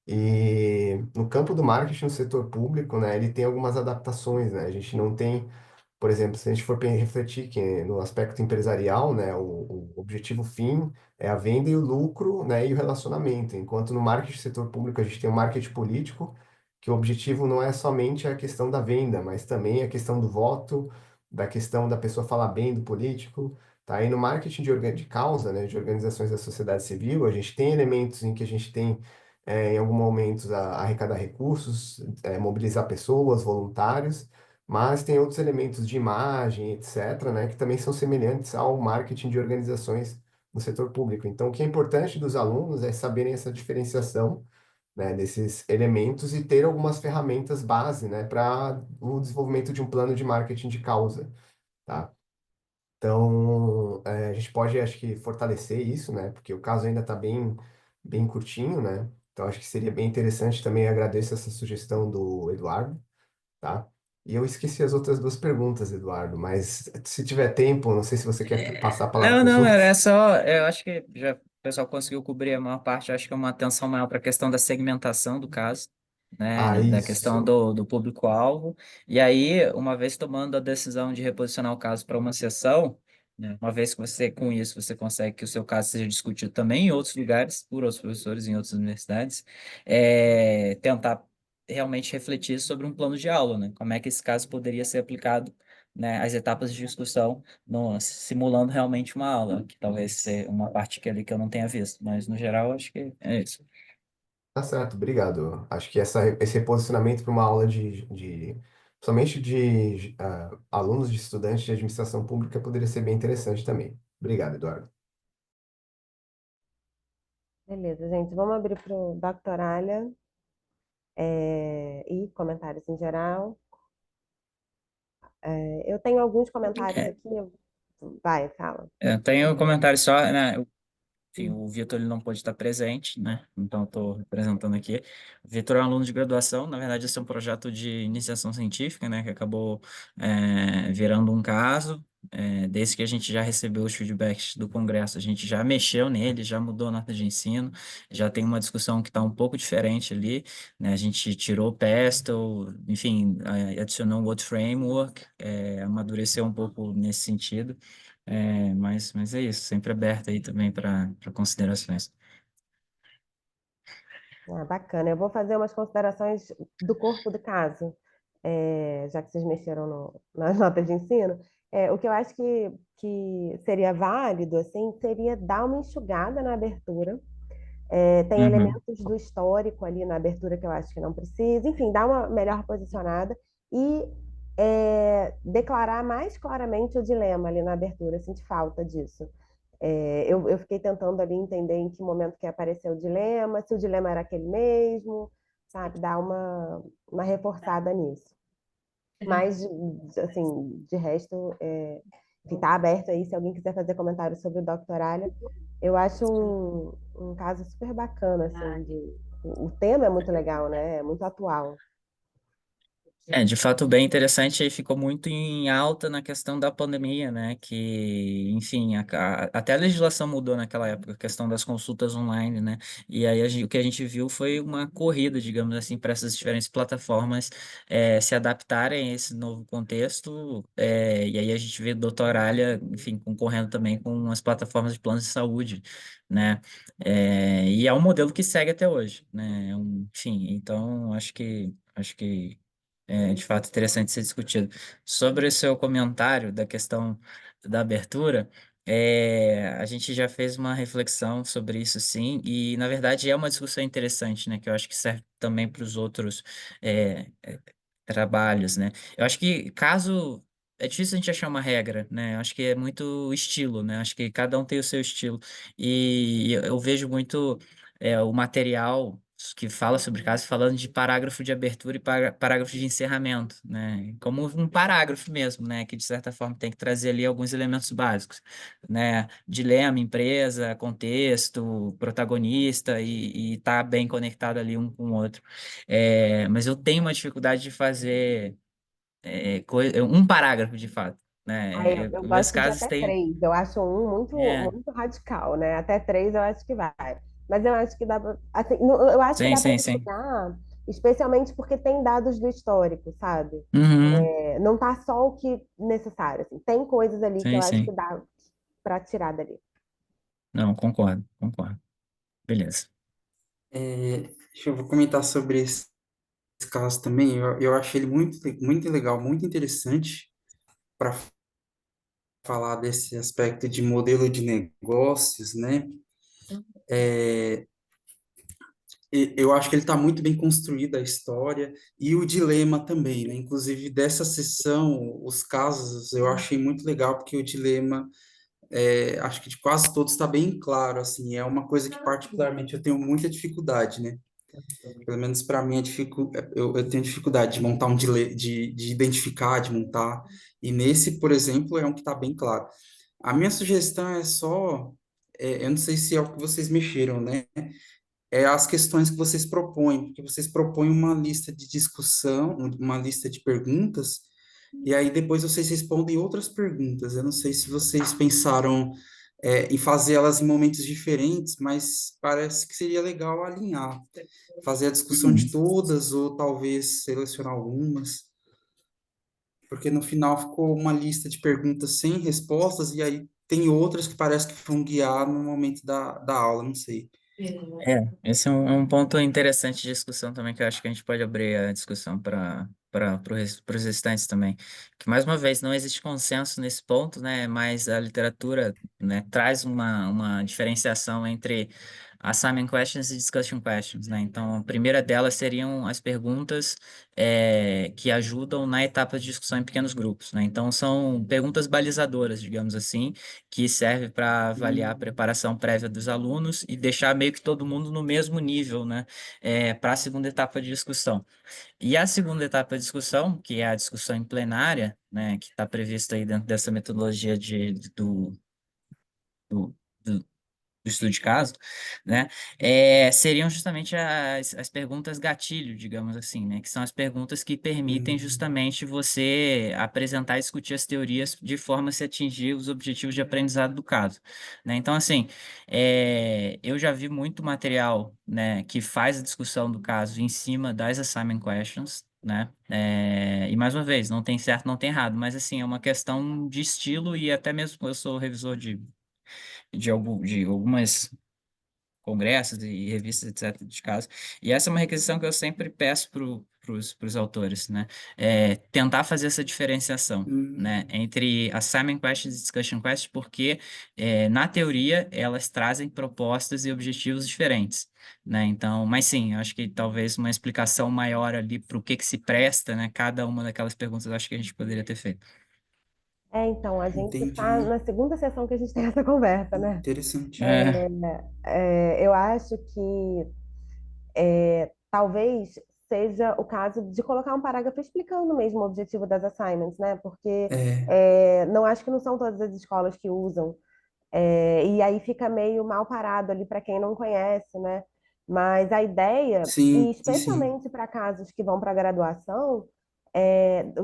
Speaker 3: E no campo do marketing no setor público, né? Ele tem algumas adaptações, né? A gente não tem, por exemplo, se a gente for refletir que no aspecto empresarial, né, o objetivo fim é a venda e o lucro, né, e o relacionamento. Enquanto no marketing setor público a gente tem o marketing político, que o objetivo não é somente a questão da venda, mas também a questão do voto, da questão da pessoa falar bem do político. Tá? E no marketing de causa, né, de organizações da sociedade civil, a gente tem elementos em que a gente tem, em alguns momentos, arrecadar recursos, mobilizar pessoas, voluntários, mas tem outros elementos de imagem, etc., né, que também são semelhantes ao marketing de organizações no setor público. Então, o que é importante dos alunos é saberem essa diferenciação, né, desses elementos e ter algumas ferramentas base, né, para o desenvolvimento de um plano de marketing de causa, tá? Então, a gente pode, acho que, fortalecer isso, né, porque o caso ainda está bem curtinho, né? Então, acho que seria bem interessante também. Agradeço essa sugestão do Eduardo, tá? E eu esqueci as outras duas perguntas, Eduardo, mas se tiver tempo, não sei se você quer passar a palavra
Speaker 8: Não,
Speaker 3: para os
Speaker 8: não, era
Speaker 3: outros.
Speaker 8: só, eu acho que já o pessoal conseguiu cobrir a maior parte, eu acho que é uma atenção maior para a questão da segmentação do caso,
Speaker 3: Ah,
Speaker 8: né, da questão
Speaker 3: isso.
Speaker 8: do público-alvo, e aí, uma vez tomando a decisão de reposicionar o caso para uma sessão, né, uma vez que você, com isso, você consegue que o seu caso seja discutido também em outros lugares, por outros professores em outras universidades, tentar realmente refletir sobre um plano de aula, né, como é que esse caso poderia ser aplicado, né, as etapas de discussão simulando realmente uma aula, que talvez seja uma parte que ali que eu não tenha visto, mas no geral acho que é isso.
Speaker 3: Tá certo, obrigado. Acho que esse reposicionamento para uma aula somente de alunos de estudantes de administração pública poderia ser bem interessante também. Obrigado, Eduardo.
Speaker 1: Beleza, gente. Vamos abrir para o Doctoralha e comentários em geral. Eu tenho alguns comentários
Speaker 8: É,
Speaker 1: aqui. Vai, fala.
Speaker 8: tenho um comentário só, né? Enfim, o Vitor ele não pôde estar presente, né? Então estou representando aqui. O Vitor é um aluno de graduação, na verdade esse é um projeto de iniciação científica, né? Que acabou virando um caso, desde que a gente já recebeu os feedbacks do Congresso, a gente já mexeu nele, já mudou a nota de ensino, já tem uma discussão que está um pouco diferente ali, né? A gente tirou o Pestle, enfim, adicionou um outro framework, amadureceu um pouco nesse sentido, mas é isso, sempre aberto aí também para considerações.
Speaker 1: Ah, bacana. Eu vou fazer umas considerações do corpo do caso, já que vocês mexeram nas notas de ensino. O que eu acho que seria válido, assim, seria dar uma enxugada na abertura. Tem
Speaker 8: Uhum.
Speaker 1: elementos do histórico ali na abertura que eu acho que não precisa. Enfim, dar uma melhor posicionada e declarar mais claramente o dilema ali na abertura. Eu senti falta disso. Eu fiquei tentando ali entender em que momento que apareceu o dilema, se o dilema era aquele mesmo, sabe? Dar uma reforçada nisso. Mas, assim, de resto, enfim, tá aberto aí, se alguém quiser fazer comentário sobre o Doctoralha, eu acho um caso super bacana, assim, o tema é muito legal, né? É muito atual.
Speaker 8: De fato, bem interessante e ficou muito em alta na questão da pandemia, né? Que, enfim, até a legislação mudou naquela época, a questão das consultas online, né? E aí o que a gente viu foi uma corrida, digamos assim, para essas diferentes plataformas se adaptarem a esse novo contexto. E aí a gente vê Doutoralha, enfim, concorrendo também com as plataformas de planos de saúde, né? E é um modelo que segue até hoje, né? Enfim, então acho que de fato interessante ser discutido. Sobre o seu comentário da questão da abertura, a gente já fez uma reflexão sobre isso, sim, e na verdade é uma discussão interessante, né, que eu acho que serve também para os outros trabalhos, né? Eu acho que caso é difícil a gente achar uma regra, né? Eu acho que é muito estilo, né? Acho que cada um tem o seu estilo e eu vejo muito o material que fala sobre caso falando de parágrafo de abertura e parágrafo de encerramento, né? Como um parágrafo mesmo, né? Que de certa forma tem que trazer ali alguns elementos básicos, né? Dilema, empresa, contexto, protagonista e tá bem conectado ali um com o outro. Mas eu tenho uma dificuldade de fazer um parágrafo de fato,
Speaker 1: Aí
Speaker 8: né?
Speaker 1: eu
Speaker 8: Meus
Speaker 1: gosto de
Speaker 8: casos
Speaker 1: até
Speaker 8: têm.
Speaker 1: três, eu acho um muito,
Speaker 8: É,
Speaker 1: muito radical, né? Até três eu acho que vai. Mas eu acho que dá pra, assim, eu acho que
Speaker 8: sim,
Speaker 1: dá para
Speaker 8: sim, sim.
Speaker 1: estudar, especialmente porque tem dados do histórico, sabe?
Speaker 8: Uhum,
Speaker 1: Não tá só o que necessário, assim. Tem coisas ali que eu
Speaker 8: sim,
Speaker 1: acho que
Speaker 8: sim.
Speaker 1: dá para tirar dali.
Speaker 8: Não, concordo, concordo. Beleza.
Speaker 2: Deixa eu vou comentar sobre esse caso também. Eu achei ele muito, muito legal, muito interessante para falar desse aspecto de modelo de negócios, né? Eu acho que ele está muito bem construído a história e o dilema também, né? Inclusive dessa sessão, os casos eu achei muito legal porque o dilema, acho que de quase todos está bem claro, assim. É uma coisa que particularmente eu tenho muita dificuldade, né? Pelo menos para mim eu tenho dificuldade de montar de identificar, de montar. E nesse, por exemplo, é um que está bem claro. A minha sugestão é só, eu não sei se é o que vocês mexeram, né? As questões que vocês propõem, porque vocês propõem uma lista de discussão, uma lista de perguntas, e aí depois vocês respondem outras perguntas. Eu não sei se vocês pensaram, em fazer elas em momentos diferentes, mas parece que seria legal alinhar, fazer a discussão de todas, ou talvez selecionar algumas, porque no final ficou uma lista de perguntas sem respostas, e aí tem outras que parece que vão guiar no momento da aula, não sei.
Speaker 8: Esse é um ponto interessante de discussão também, que eu acho que a gente pode abrir a discussão para os restantes também. Que, mais uma vez, não existe consenso nesse ponto, né? Mas a literatura, né, traz uma diferenciação entre assignment questions e discussion questions, né? Então, a primeira delas seriam as perguntas que ajudam na etapa de discussão em pequenos grupos, né? Então, são perguntas balizadoras, digamos assim, que serve para avaliar a preparação prévia dos alunos e deixar meio que todo mundo no mesmo nível, né, para a segunda etapa de discussão. E a segunda etapa de discussão, que é a discussão em plenária, né, que está prevista aí dentro dessa metodologia do do estudo de caso, né, seriam justamente as perguntas gatilho, digamos assim, né, que são as perguntas que permitem justamente você apresentar e discutir as teorias de forma a se atingir os objetivos de aprendizado do caso, né? Então, assim, eu já vi muito material, né, que faz a discussão do caso em cima das assignment questions, né? E mais uma vez, não tem certo, não tem errado, mas assim, é uma questão de estilo e até mesmo eu sou revisor de algumas congressos e revistas, etc., de caso. E essa é uma requisição que eu sempre peço para os autores, né? Tentar fazer essa diferenciação, né? Entre assignment questions e discussion questions, porque na teoria elas trazem propostas e objetivos diferentes, né? Então, mas sim, eu acho que talvez uma explicação maior ali para o que se presta, né? Cada uma daquelas perguntas, eu acho que a gente poderia ter feito.
Speaker 1: Então, a gente está
Speaker 2: Entendi.
Speaker 1: na segunda sessão que a gente tem essa conversa, né?
Speaker 2: Interessante.
Speaker 8: É,
Speaker 1: Eu acho que talvez seja o caso de colocar um parágrafo explicando mesmo o objetivo das assignments, né? Porque
Speaker 2: É,
Speaker 1: não acho que não são todas as escolas que usam. E aí fica meio mal parado ali para quem não conhece, né? Mas a ideia, e
Speaker 2: sim, sim.
Speaker 1: especialmente para casos que vão para a graduação,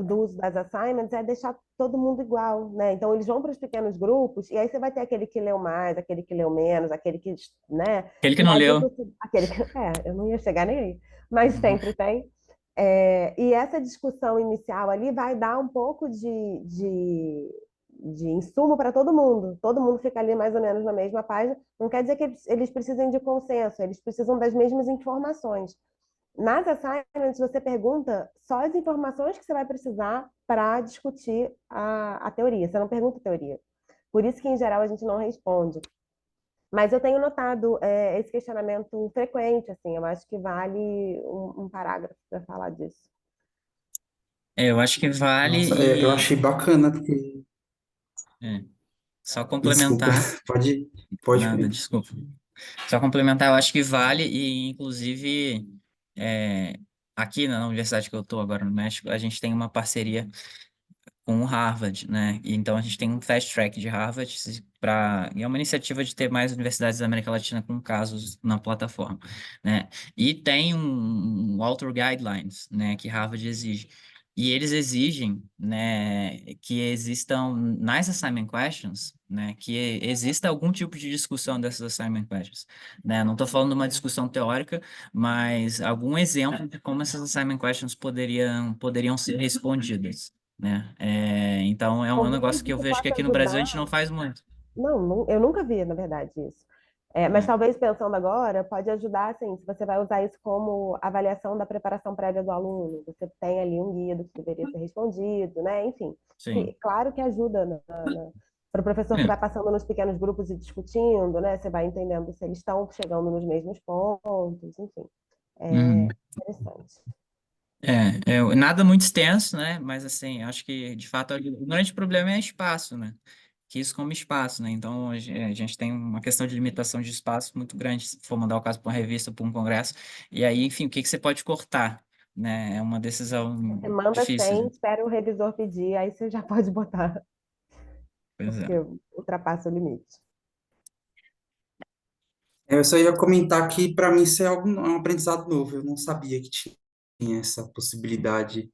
Speaker 1: do uso das assignments, é deixar todo mundo igual, né? Então eles vão para os pequenos grupos, e aí você vai ter aquele que leu mais, aquele que leu menos, aquele que, né?
Speaker 8: aquele que
Speaker 1: E
Speaker 8: não
Speaker 1: aí
Speaker 8: leu.
Speaker 1: aquele que, eu não ia chegar nem aí, mas
Speaker 2: Uhum.
Speaker 1: sempre tem. E essa discussão inicial ali vai dar um pouco de insumo para todo mundo fica ali mais ou menos na mesma página. Não quer dizer que eles precisem de consenso, eles precisam das mesmas informações. Nas assignments, você pergunta só as informações que você vai precisar para discutir a teoria, você não pergunta a teoria. Por isso que, em geral, a gente não responde. Mas eu tenho notado esse questionamento frequente, assim, eu acho que vale um parágrafo para falar disso.
Speaker 8: Eu acho que vale
Speaker 2: Nossa, eu achei bacana, porque...
Speaker 8: é, só
Speaker 2: Desculpa,
Speaker 8: complementar.
Speaker 2: pode
Speaker 8: Nada,
Speaker 2: comentar.
Speaker 8: desculpa. Só complementar, eu acho que vale, e inclusive é, aqui na universidade que eu estou agora no México, a gente tem uma parceria com o Harvard, né? E então a gente tem um fast track de Harvard e é uma iniciativa de ter mais universidades da América Latina com casos na plataforma, né? E tem um Author Guidelines, né, que Harvard exige. E eles exigem, né, que existam nas assignment questions, né, que exista algum tipo de discussão dessas assignment questions, né? Não estou falando de uma discussão teórica, mas algum exemplo de como essas assignment questions poderiam ser respondidas, né? Então é um
Speaker 1: Talvez
Speaker 8: negócio que eu
Speaker 1: isso
Speaker 8: vejo que
Speaker 1: possa
Speaker 8: aqui no Brasil a
Speaker 1: ajudar.
Speaker 8: gente não faz muito.
Speaker 1: Não, eu nunca vi, na verdade, isso. Mas
Speaker 8: Né?
Speaker 1: talvez pensando agora, pode ajudar, assim, se você vai usar isso como avaliação da preparação prévia do aluno, você tem ali um guia do que deveria ser respondido, né? Enfim,
Speaker 8: Sim.
Speaker 1: claro que ajuda para o professor que
Speaker 8: É.
Speaker 1: vai passando nos pequenos grupos e discutindo, né? Você vai entendendo se eles estão chegando nos mesmos pontos, enfim. É
Speaker 8: Uhum.
Speaker 1: interessante.
Speaker 8: Nada muito extenso, né? Mas assim, acho que de fato o grande problema é espaço, né? Que isso como espaço, né? Então a gente tem uma questão de limitação de espaço muito grande, se for mandar o caso para uma revista, para um congresso. E aí, enfim, o que que você pode cortar, né? É uma decisão
Speaker 1: Você manda
Speaker 8: difícil.
Speaker 1: 100, espera o revisor pedir, aí você já pode botar,
Speaker 8: Pois é.
Speaker 1: porque ultrapassa o limite.
Speaker 2: Eu só ia comentar que, para mim, isso é algo, é um aprendizado novo. Eu não sabia que tinha essa possibilidade.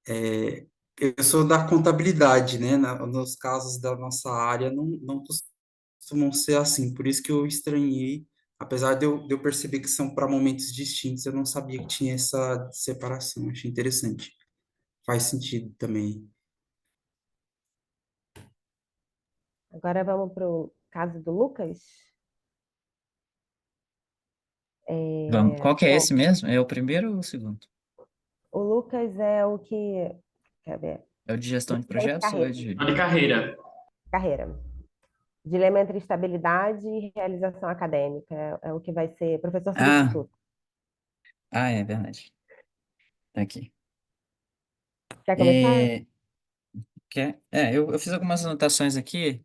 Speaker 2: É, eu sou da contabilidade, né? Nos casos da nossa área, não costumam ser assim. Por isso que eu estranhei, apesar de eu perceber que são para momentos distintos, eu não sabia que tinha essa separação. Achei interessante. Faz sentido também.
Speaker 1: Agora vamos para o caso do Lucas.
Speaker 8: Vamos. Qual que é esse
Speaker 1: Bom,
Speaker 8: mesmo? É o primeiro ou o segundo?
Speaker 1: o Lucas é o que. Quer ver?
Speaker 8: É o de gestão de
Speaker 1: Tem
Speaker 8: projetos ou é
Speaker 1: carreira.
Speaker 8: de...
Speaker 4: De carreira.
Speaker 1: Carreira. Dilema entre estabilidade e realização acadêmica. É o que vai ser professor
Speaker 8: Ah,
Speaker 1: substituto.
Speaker 8: é verdade. Tá aqui.
Speaker 1: Quer começar?
Speaker 8: É, eu fiz algumas anotações aqui.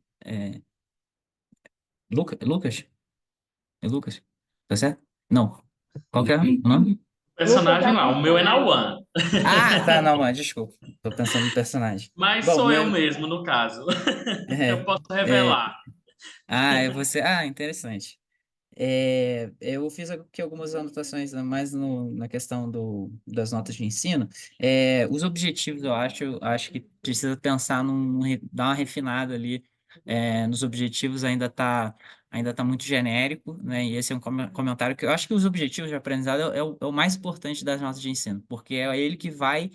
Speaker 8: Lucas? É Lucas? Tá certo? Não. Qual que é o nome?
Speaker 1: Lucas é
Speaker 4: Personagem
Speaker 1: o
Speaker 4: lá, o meu é
Speaker 1: personagem.
Speaker 4: Nauan.
Speaker 8: Ah, tá, não, mas desculpa. Tô pensando no personagem.
Speaker 4: Mas
Speaker 8: Bom,
Speaker 4: sou eu
Speaker 8: meu,
Speaker 4: mesmo, no caso. Eu
Speaker 8: é,
Speaker 4: posso
Speaker 8: é,
Speaker 4: revelar.
Speaker 8: Interessante. Eu fiz aqui algumas anotações, né, mais na questão das notas de ensino. Os objetivos, eu acho que precisa pensar dar uma refinada ali. Nos objetivos ainda tá muito genérico, né? E esse é um comentário que eu acho que os objetivos de aprendizado é o mais importante das notas de ensino, porque é ele que vai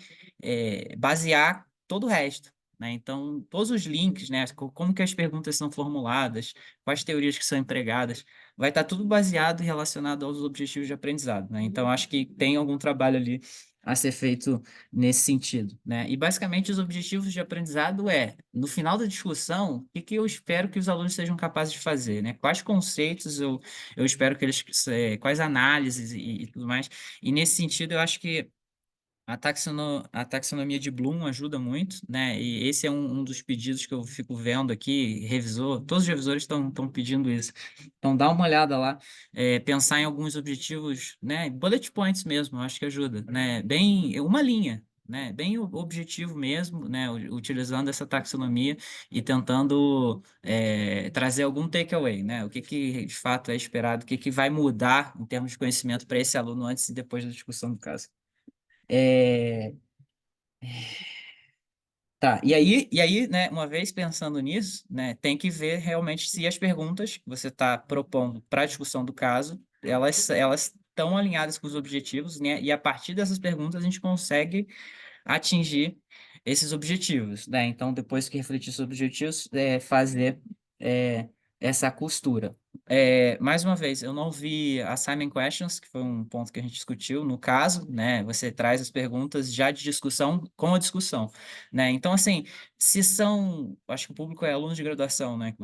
Speaker 8: basear todo o resto. Né? Então, todos os links, né? Como que as perguntas são formuladas, quais teorias que são empregadas, vai estar tudo baseado e relacionado aos objetivos de aprendizado, né? Então, acho que tem algum trabalho ali a ser feito nesse sentido, né? E, basicamente, os objetivos de aprendizado no final da discussão, o que eu espero que os alunos sejam capazes de fazer, né? Quais conceitos eu espero que eles... quais análises e tudo mais. E, nesse sentido, eu acho que a taxonomia de Bloom ajuda muito, né? E esse é um dos pedidos que eu fico vendo aqui, todos os revisores estão pedindo isso. Então, dá uma olhada lá, pensar em alguns objetivos, né? Bullet points mesmo, eu acho que ajuda, né? Bem, uma linha, né? Bem objetivo mesmo, né? Utilizando essa taxonomia e tentando trazer algum takeaway, né? O que de fato é esperado, o que vai mudar em termos de conhecimento para esse aluno antes e depois da discussão do caso. É, Tá, e aí, né, uma vez pensando nisso, né, tem que ver realmente se as perguntas que você está propondo para a discussão do caso, elas estão alinhadas com os objetivos, né, e a partir dessas perguntas a gente consegue atingir esses objetivos, né? Então, depois que refletir sobre os objetivos, fazer é, essa costura. Mais uma vez, eu não vi assignment questions, que foi um ponto que a gente discutiu. No caso, né, você traz as perguntas já de discussão com a discussão, né? Então, assim, se são, acho que o público é alunos de graduação, né,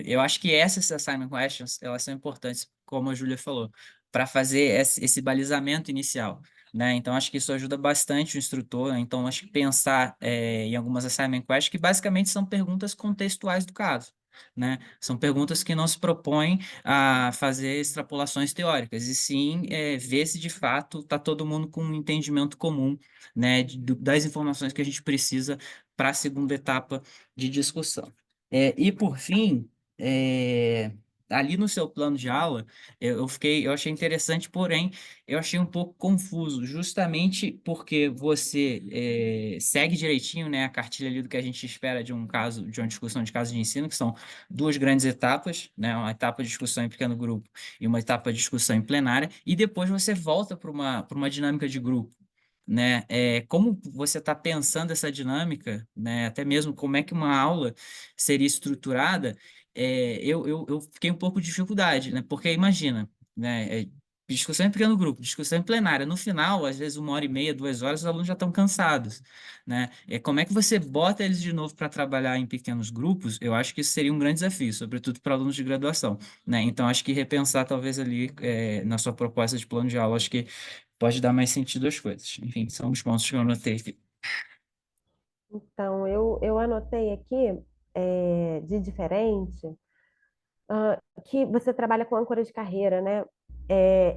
Speaker 8: eu acho que essas assignment questions, elas são importantes, como a Júlia falou, para fazer esse balizamento inicial, né? Então, acho que isso ajuda bastante o instrutor, né? Então, acho que pensar em algumas assignment questions que basicamente são perguntas contextuais do caso, né? São perguntas que não se propõem a fazer extrapolações teóricas, e sim ver se de fato está todo mundo com um entendimento comum, né, das informações que a gente precisa para a segunda etapa de discussão. E por fim, é, ali no seu plano de aula, eu achei interessante, porém, eu achei um pouco confuso, justamente porque você segue direitinho, né, a cartilha ali do que a gente espera de um caso, de uma discussão de caso de ensino, que são duas grandes etapas, né, uma etapa de discussão em pequeno grupo e uma etapa de discussão em plenária, e depois você volta para uma dinâmica de grupo, né? Como você está pensando essa dinâmica, né? Até mesmo como é que uma aula seria estruturada, eu fiquei um pouco de dificuldade, né? Porque imagina, né? Discussão em pequeno grupo, discussão em plenária. No final, às vezes, 1 hora e meia, 2 horas, os alunos já estão cansados, né? Como é que você bota eles de novo para trabalhar em pequenos grupos? Eu acho que isso seria um grande desafio, sobretudo para alunos de graduação, né? Então, acho que repensar, talvez, ali, na sua proposta de plano de aula, acho que pode dar mais sentido às coisas. Enfim, são os pontos que eu anotei aqui.
Speaker 1: Então, eu anotei aqui, de diferente, que você trabalha com âncora de carreira, né?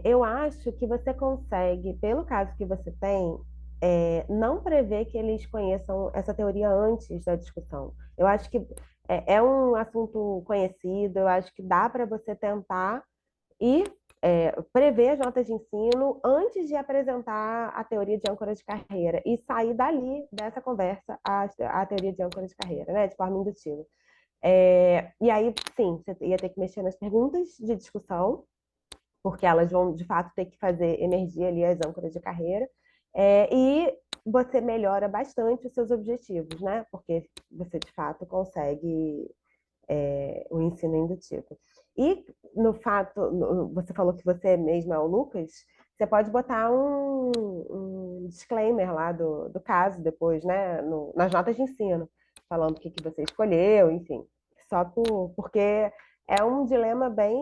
Speaker 1: Eu acho que você consegue, pelo caso que você tem, não prever que eles conheçam essa teoria antes da discussão. Eu acho que é um assunto conhecido, eu acho que dá para você tentar e prever as notas de ensino antes de apresentar a teoria de âncora de carreira e sair dali dessa conversa a teoria de âncora de carreira, né, de forma indutiva. E aí, sim, você ia ter que mexer nas perguntas de discussão, porque elas vão, de fato, ter que fazer emergir ali as âncoras de carreira, e você melhora bastante os seus objetivos, né? Porque você, de fato, consegue o ensino indutivo. E você falou que você mesmo é o Lucas, você pode botar um disclaimer lá do caso depois, né? Nas notas de ensino, falando o que você escolheu, enfim. Porque é um dilema bem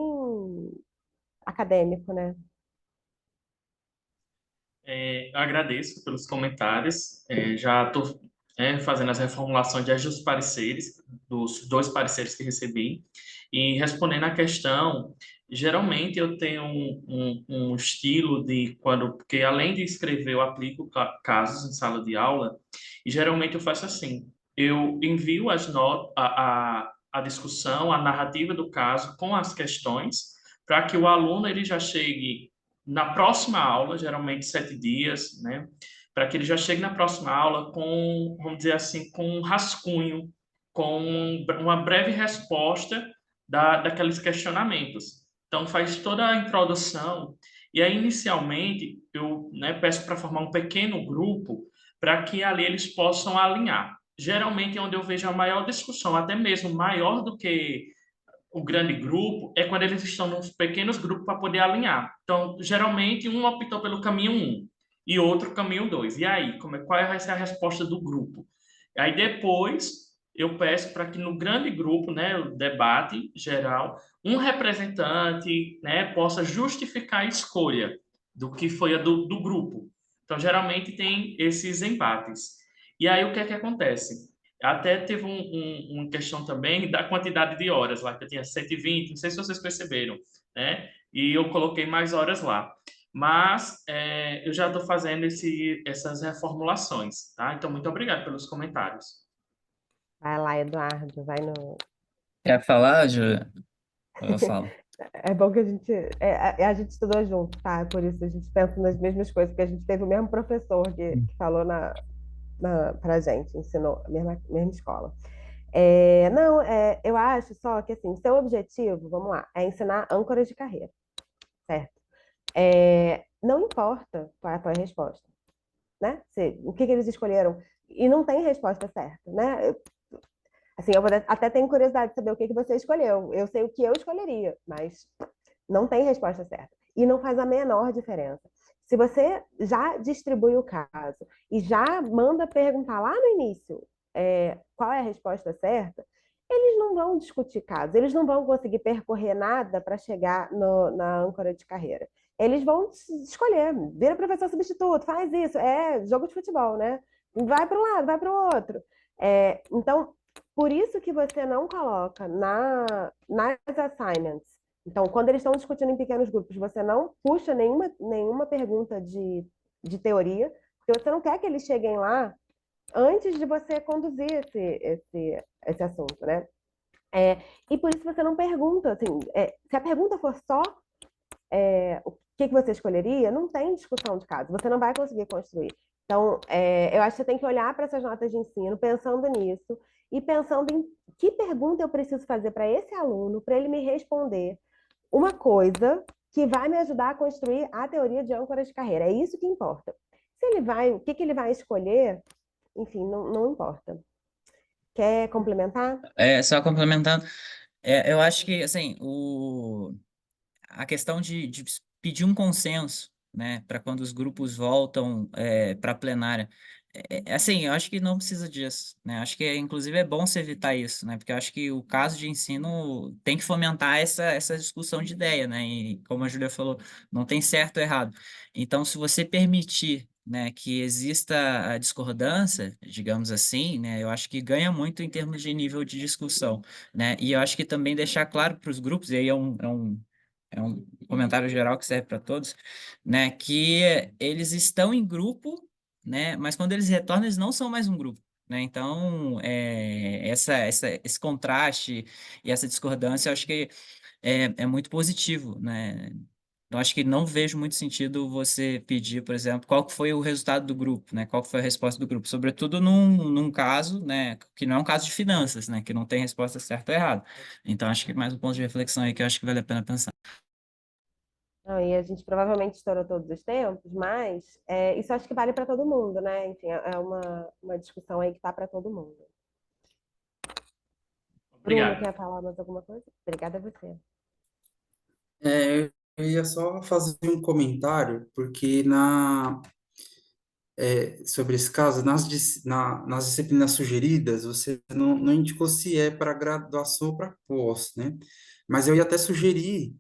Speaker 1: acadêmico, né?
Speaker 4: Eu agradeço pelos comentários. Já estou fazendo as reformulações de ajustes pareceres, dos 2 pareceres que recebi. E respondendo à questão, geralmente eu tenho um estilo de quando, porque além de escrever, eu aplico casos em sala de aula, e geralmente eu faço assim: eu envio a discussão, a narrativa do caso com as questões, para que o aluno ele já chegue na próxima aula, geralmente 7 dias, né? Para que ele já chegue na próxima aula com, vamos dizer assim, com um rascunho, com uma breve resposta daqueles questionamentos. Então, faz toda a introdução, e aí, inicialmente, eu, né, peço para formar um pequeno grupo para que ali eles possam alinhar. Geralmente, é onde eu vejo a maior discussão, até mesmo maior do que o grande grupo, é quando eles estão nos pequenos grupos para poder alinhar. Então, geralmente, um optou pelo caminho 1 e outro caminho 2. E aí, qual vai ser a resposta do grupo? Aí depois eu peço para que no grande grupo, né, o debate geral, um representante, né, possa justificar a escolha do que foi a do grupo. Então, geralmente tem esses embates. E aí, o que é que acontece? Até teve uma questão também da quantidade de horas lá, que eu tinha 120, não sei se vocês perceberam, né? E eu coloquei mais horas lá. Mas eu já estou fazendo essas reformulações, tá? Então, muito obrigado pelos comentários.
Speaker 1: Vai lá, Eduardo, vai no.
Speaker 8: Quer falar, Júlia? Eu falo.
Speaker 1: É bom que a gente estudou junto, tá? Por isso a gente pensa nas mesmas coisas, porque a gente teve o mesmo professor que falou pra gente, ensinou a mesma escola. Não, eu acho só que assim, seu objetivo, vamos lá, é ensinar âncoras de carreira, certo? Não importa qual é a tua resposta, né? O que eles escolheram, e não tem resposta certa, né? Assim, eu até tenho curiosidade de saber o que você escolheu. Eu sei o que eu escolheria, mas não tem resposta certa. E não faz a menor diferença. Se você já distribui o caso e já manda perguntar lá no início qual é a resposta certa, eles não vão discutir caso, eles não vão conseguir percorrer nada para chegar na âncora de carreira. Eles vão escolher, vira professor substituto, faz isso, é jogo de futebol, né? Vai para um lado, vai para o outro. Então, por isso que você não coloca nas assignments. Então, quando eles estão discutindo em pequenos grupos, você não puxa nenhuma pergunta de teoria, porque você não quer que eles cheguem lá antes de você conduzir esse assunto, né? E por isso você não pergunta, assim, se a pergunta for só o que você escolheria, não tem discussão de caso, você não vai conseguir construir. Então, eu acho que você tem que olhar para essas notas de ensino, pensando nisso, e pensando em que pergunta eu preciso fazer para esse aluno, para ele me responder uma coisa que vai me ajudar a construir a teoria de âncoras de carreira. É isso que importa. O que ele vai escolher, enfim, não importa. Quer complementar?
Speaker 8: Só complementando, eu acho que, assim, a questão de pedir um consenso, né, para quando os grupos voltam para a plenária, assim, eu acho que não precisa disso, né, acho que, inclusive, é bom se evitar isso, né, porque eu acho que o caso de ensino tem que fomentar essa discussão de ideia, né, e como a Júlia falou, não tem certo ou errado. Então, se você permitir, né, que exista a discordância, digamos assim, né, eu acho que ganha muito em termos de nível de discussão, né, e eu acho que também deixar claro para os grupos, e aí é um comentário geral que serve para todos, né, que eles estão em grupo, né, mas quando eles retornam, eles não são mais um grupo, né, então, esse contraste e essa discordância, eu acho que é muito positivo, né, eu acho que não vejo muito sentido você pedir, por exemplo, qual que foi o resultado do grupo, né, qual que foi a resposta do grupo, sobretudo num caso, né, que não é um caso de finanças, né, que não tem resposta certa ou errada, então acho que mais um ponto de reflexão aí que eu acho que vale a pena pensar.
Speaker 1: Não, e a gente provavelmente estourou todos os tempos, mas isso acho que vale para todo mundo, né? Enfim, é uma discussão aí que está para todo mundo. Bruno,
Speaker 4: Obrigado.
Speaker 1: quer falar mais alguma coisa? Obrigada a você.
Speaker 2: Eu ia só fazer um comentário, porque sobre esse caso, nas disciplinas sugeridas, você não indicou se é para graduação ou para pós, né? Mas eu ia até sugerir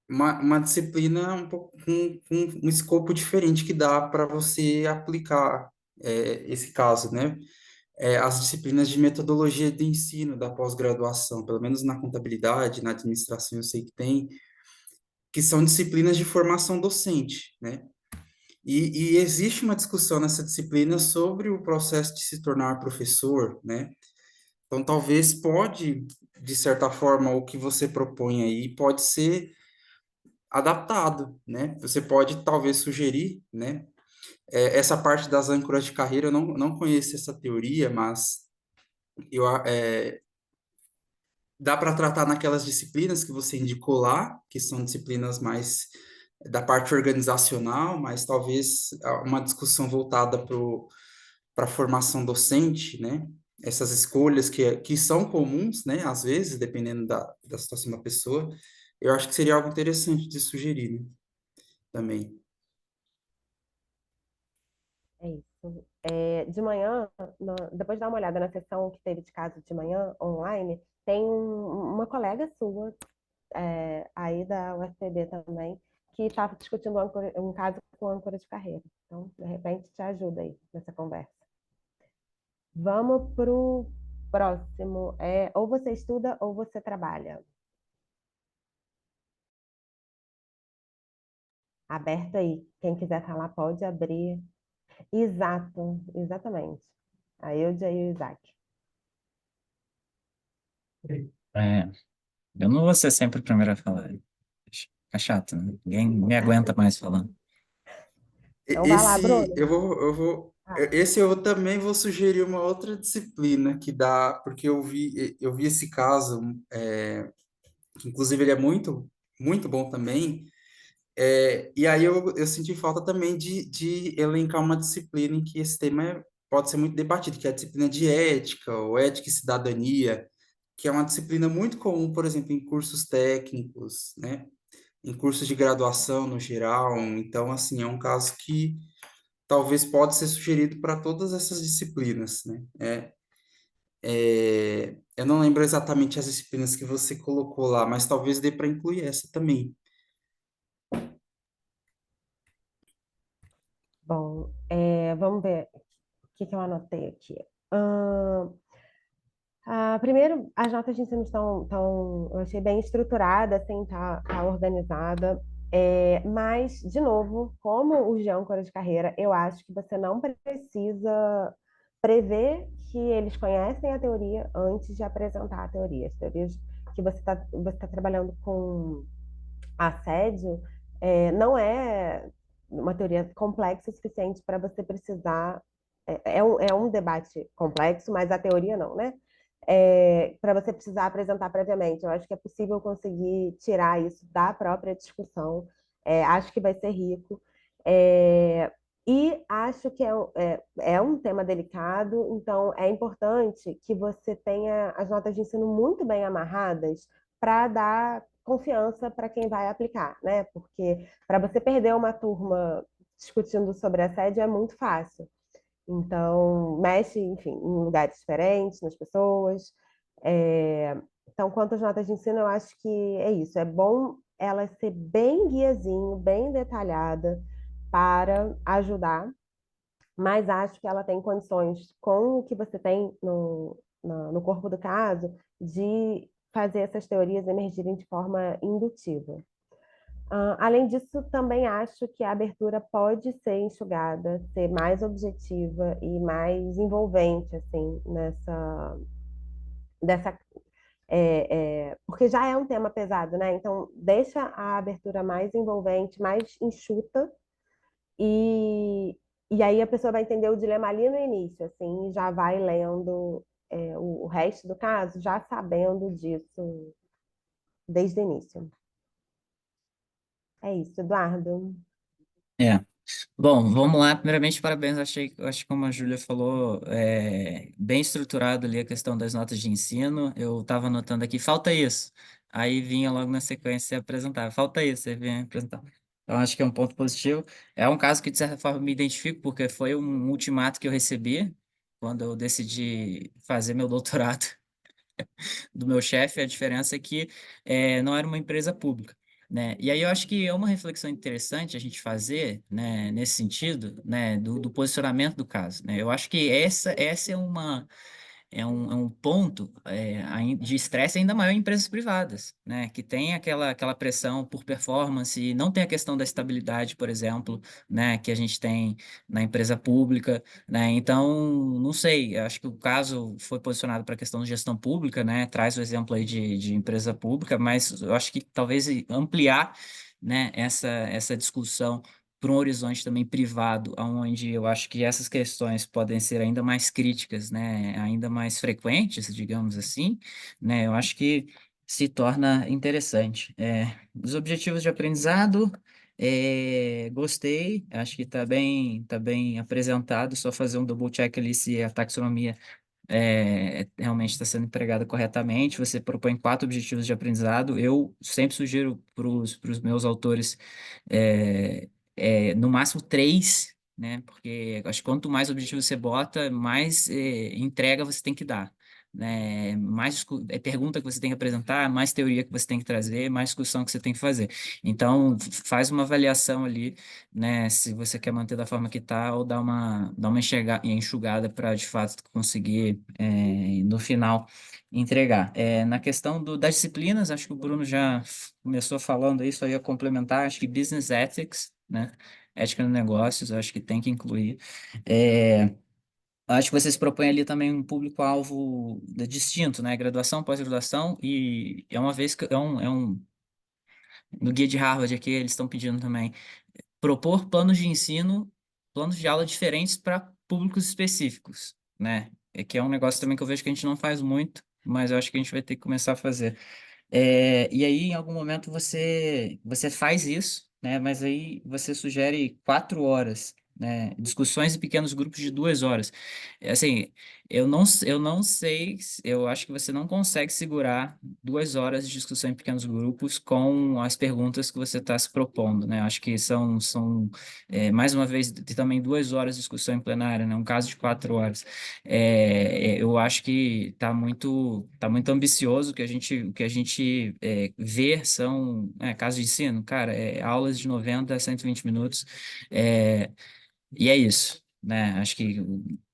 Speaker 2: uma disciplina um pouco com um escopo diferente que dá para você aplicar esse caso, né? As disciplinas de metodologia de ensino da pós-graduação, pelo menos na contabilidade, na administração, eu sei que tem, que são disciplinas de formação docente, né? E existe uma discussão nessa disciplina sobre o processo de se tornar professor, né? Então, talvez pode, de certa forma, o que você propõe aí pode ser adaptado, né? Você pode talvez sugerir, né? Essa parte das âncoras de carreira, eu não conheço essa teoria, mas dá para tratar naquelas disciplinas que você indicou lá, que são disciplinas mais da parte organizacional, mas talvez uma discussão voltada para a formação docente, né? Essas escolhas que são comuns, né? Às vezes, dependendo da situação da pessoa, eu acho que seria algo interessante de sugerir, né? Também.
Speaker 1: É isso. De manhã, depois de dar uma olhada na sessão que teve de caso de manhã, online, tem uma colega sua, aí da UFPB também, que estava discutindo um caso com âncora de carreira. Então, de repente, te ajuda aí nessa conversa. Vamos para o próximo. Ou você estuda ou você trabalha. Aberto aí. Quem quiser falar pode abrir. Exato, exatamente. A Eudia e o Isaac.
Speaker 8: É, eu não vou ser sempre o primeiro a falar. Fica chato, né? Ninguém me aguenta mais falando.
Speaker 1: Então vai lá,
Speaker 2: Esse
Speaker 1: Bruno. Ah,
Speaker 2: esse eu também vou sugerir uma outra disciplina que dá, porque eu vi esse caso, que inclusive ele é muito bom também. E aí eu senti falta também de elencar uma disciplina em que esse tema pode ser muito debatido, que é a disciplina de ética, ou ética e cidadania, que é uma disciplina muito comum, por exemplo, em cursos técnicos, né? Em cursos de graduação no geral. Então, assim, é um caso que talvez pode ser sugerido para todas essas disciplinas, né? Eu não lembro exatamente as disciplinas que você colocou lá, mas talvez dê para incluir essa também.
Speaker 1: bom, vamos ver o que eu anotei aqui. Primeiro, as notas de ensino eu achei bem estruturada, assim, tá organizada. Mas, de novo, como o âncora de carreira, eu acho que você não precisa prever que eles conhecem a teoria antes de apresentar a teoria. As teorias que você tá trabalhando com assédio, não é uma teoria complexa o suficiente para você precisar. É um debate complexo, mas a teoria não, né? Para você precisar apresentar previamente. Eu acho que é possível conseguir tirar isso da própria discussão. Acho que vai ser rico. E acho que é um tema delicado, então é importante que você tenha as notas de ensino muito bem amarradas para dar confiança para quem vai aplicar, né? Porque para você perder uma turma discutindo sobre assédio é muito fácil. Então, mexe, enfim, em lugares diferentes, nas pessoas. Então, quanto às notas de ensino, eu acho que é isso. É bom ela ser bem guiazinho, bem detalhada para ajudar, mas acho que ela tem condições, com o que você tem no corpo do caso, de fazer essas teorias emergirem de forma indutiva. Além disso, também acho que a abertura pode ser enxugada, ser mais objetiva e mais envolvente, assim, dessa, porque já é um tema pesado, né? Então, deixa a abertura mais envolvente, mais enxuta, e, e aí a pessoa vai entender o dilema ali no início, assim, e já vai lendo, o resto do caso, já sabendo disso desde o início. É isso, Eduardo.
Speaker 8: É. Bom, vamos lá. Primeiramente, parabéns. Acho que como a Júlia falou, bem estruturado ali a questão das notas de ensino. Eu estava anotando aqui, falta isso. Aí vinha logo na sequência e apresentava. Falta isso, você vinha apresentar. Então, acho que é um ponto positivo. É um caso que, de certa forma, me identifico, porque foi um ultimato que eu recebi quando eu decidi fazer meu doutorado do meu chefe. A diferença é que não era uma empresa pública, né? E aí eu acho que é uma reflexão interessante a gente fazer, né, nesse sentido, né, do posicionamento do caso, né? Eu acho que essa é um ponto de estresse ainda maior em empresas privadas, né? Que tem aquela pressão por performance e não tem a questão da estabilidade, por exemplo, né? Que a gente tem na empresa pública, né? Então, não sei, eu acho que o caso foi posicionado para a questão de gestão pública, né? Traz o exemplo aí de empresa pública, mas eu acho que talvez ampliar, né, essa discussão para um horizonte também privado, onde eu acho que essas questões podem ser ainda mais críticas, né, ainda mais frequentes, digamos assim, né, eu acho que se torna interessante. Os objetivos de aprendizado, gostei, acho que tá bem apresentado, só fazer um double check ali se a taxonomia realmente está sendo empregada corretamente. Você propõe 4 objetivos de aprendizado. Eu sempre sugiro para os meus autores, no máximo 3, né? Porque acho que quanto mais objetivos você bota, mais entrega você tem que dar. Né? Mais pergunta que você tem que apresentar, mais teoria que você tem que trazer, mais discussão que você tem que fazer. Então, faz uma avaliação ali, né? Se você quer manter da forma que está, ou dar uma enxugada para de fato conseguir, no final, entregar. Na questão das disciplinas, acho que o Bruno já começou falando isso, eu ia complementar, acho que business ethics, né? Ética de negócios, acho que tem que incluir. É, Acho que vocês propõem ali também um público-alvo distinto, né? Graduação, pós-graduação, e é uma vez que no guia de Harvard aqui, eles estão pedindo também propor planos de ensino, planos de aula diferentes para públicos específicos, né? Que é um negócio também que eu vejo que a gente não faz muito, mas eu acho que a gente vai ter que começar a fazer. E aí, em algum momento, você faz isso, né? Mas aí você sugere 4 horas, né? Discussões em pequenos grupos de 2 horas. Assim, eu não sei, eu acho que você não consegue segurar 2 horas de discussão em pequenos grupos com as perguntas que você está se propondo, né? Acho que mais uma vez, também 2 horas de discussão em plenária, né? Um caso de 4 horas. Eu acho que tá muito ambicioso. O que a gente vê são casos de ensino, cara, aulas de 90 a 120 minutos, é, e é isso, né? Acho que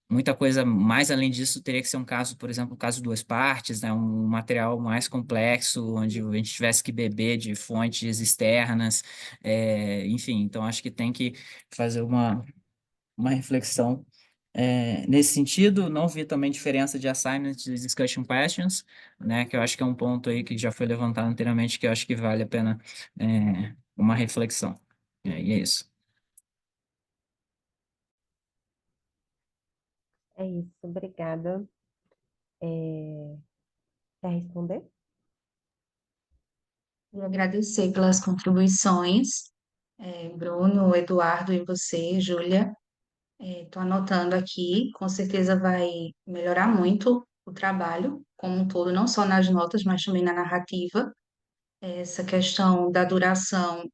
Speaker 8: muita coisa mais além disso teria que ser um caso, por exemplo, um caso 2 partes, né? Um material mais complexo, onde a gente tivesse que beber de fontes externas, enfim, então acho que tem que fazer uma reflexão nesse sentido. Não vi também diferença de assignments e discussion questions, né, que eu acho que é um ponto aí que já foi levantado anteriormente, que eu acho que vale a pena uma reflexão. E é isso.
Speaker 1: É isso, obrigada. Quer responder?
Speaker 6: Queria agradecer pelas contribuições, Bruno, Eduardo e você, Júlia. Estou anotando aqui, com certeza vai melhorar muito o trabalho como um todo, não só nas notas, mas também na narrativa. Essa questão da duração,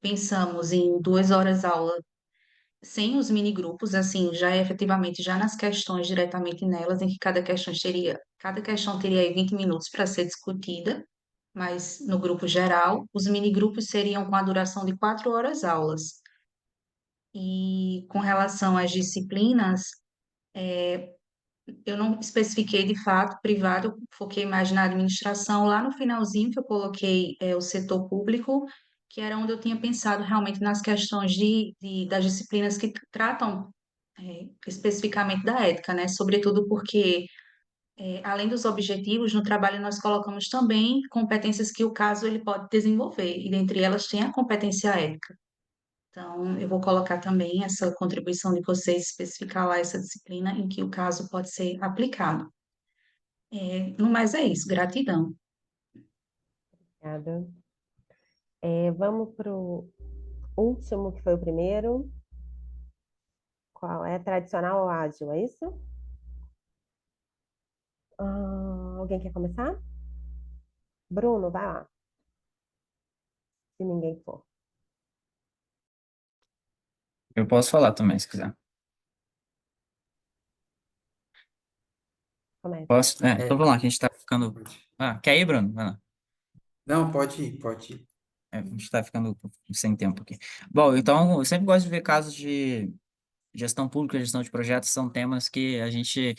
Speaker 6: pensamos em 2 horas aula sem os mini grupos, assim, já efetivamente já nas questões diretamente nelas, em que cada questão teria aí 20 minutos para ser discutida, mas no grupo geral, os mini grupos seriam com a duração de 4 horas aulas. E com relação às disciplinas, eu não especifiquei de fato privado, eu foquei mais na administração. Lá no finalzinho que eu coloquei o setor público, que era onde eu tinha pensado realmente nas questões das disciplinas que tratam especificamente da ética, né? Sobretudo porque, além dos objetivos, no trabalho nós colocamos também competências que o caso ele pode desenvolver, e dentre elas tem a competência ética. Então, eu vou colocar também essa contribuição de vocês, especificar lá essa disciplina em que o caso pode ser aplicado. No mais é isso, gratidão.
Speaker 1: Obrigada. Vamos para o último, que foi o primeiro. Qual é? Tradicional ou ágil, é isso? Alguém quer começar? Bruno, vai lá. Se ninguém for.
Speaker 8: Eu posso falar também, se quiser.
Speaker 1: Começa.
Speaker 8: Posso? Então vamos lá, que a gente está ficando... Quer ir, Bruno? Vai lá.
Speaker 2: Não, pode ir, pode ir.
Speaker 8: A gente está ficando sem tempo aqui. Bom, então, eu sempre gosto de ver casos de gestão pública, gestão de projetos, são temas que a gente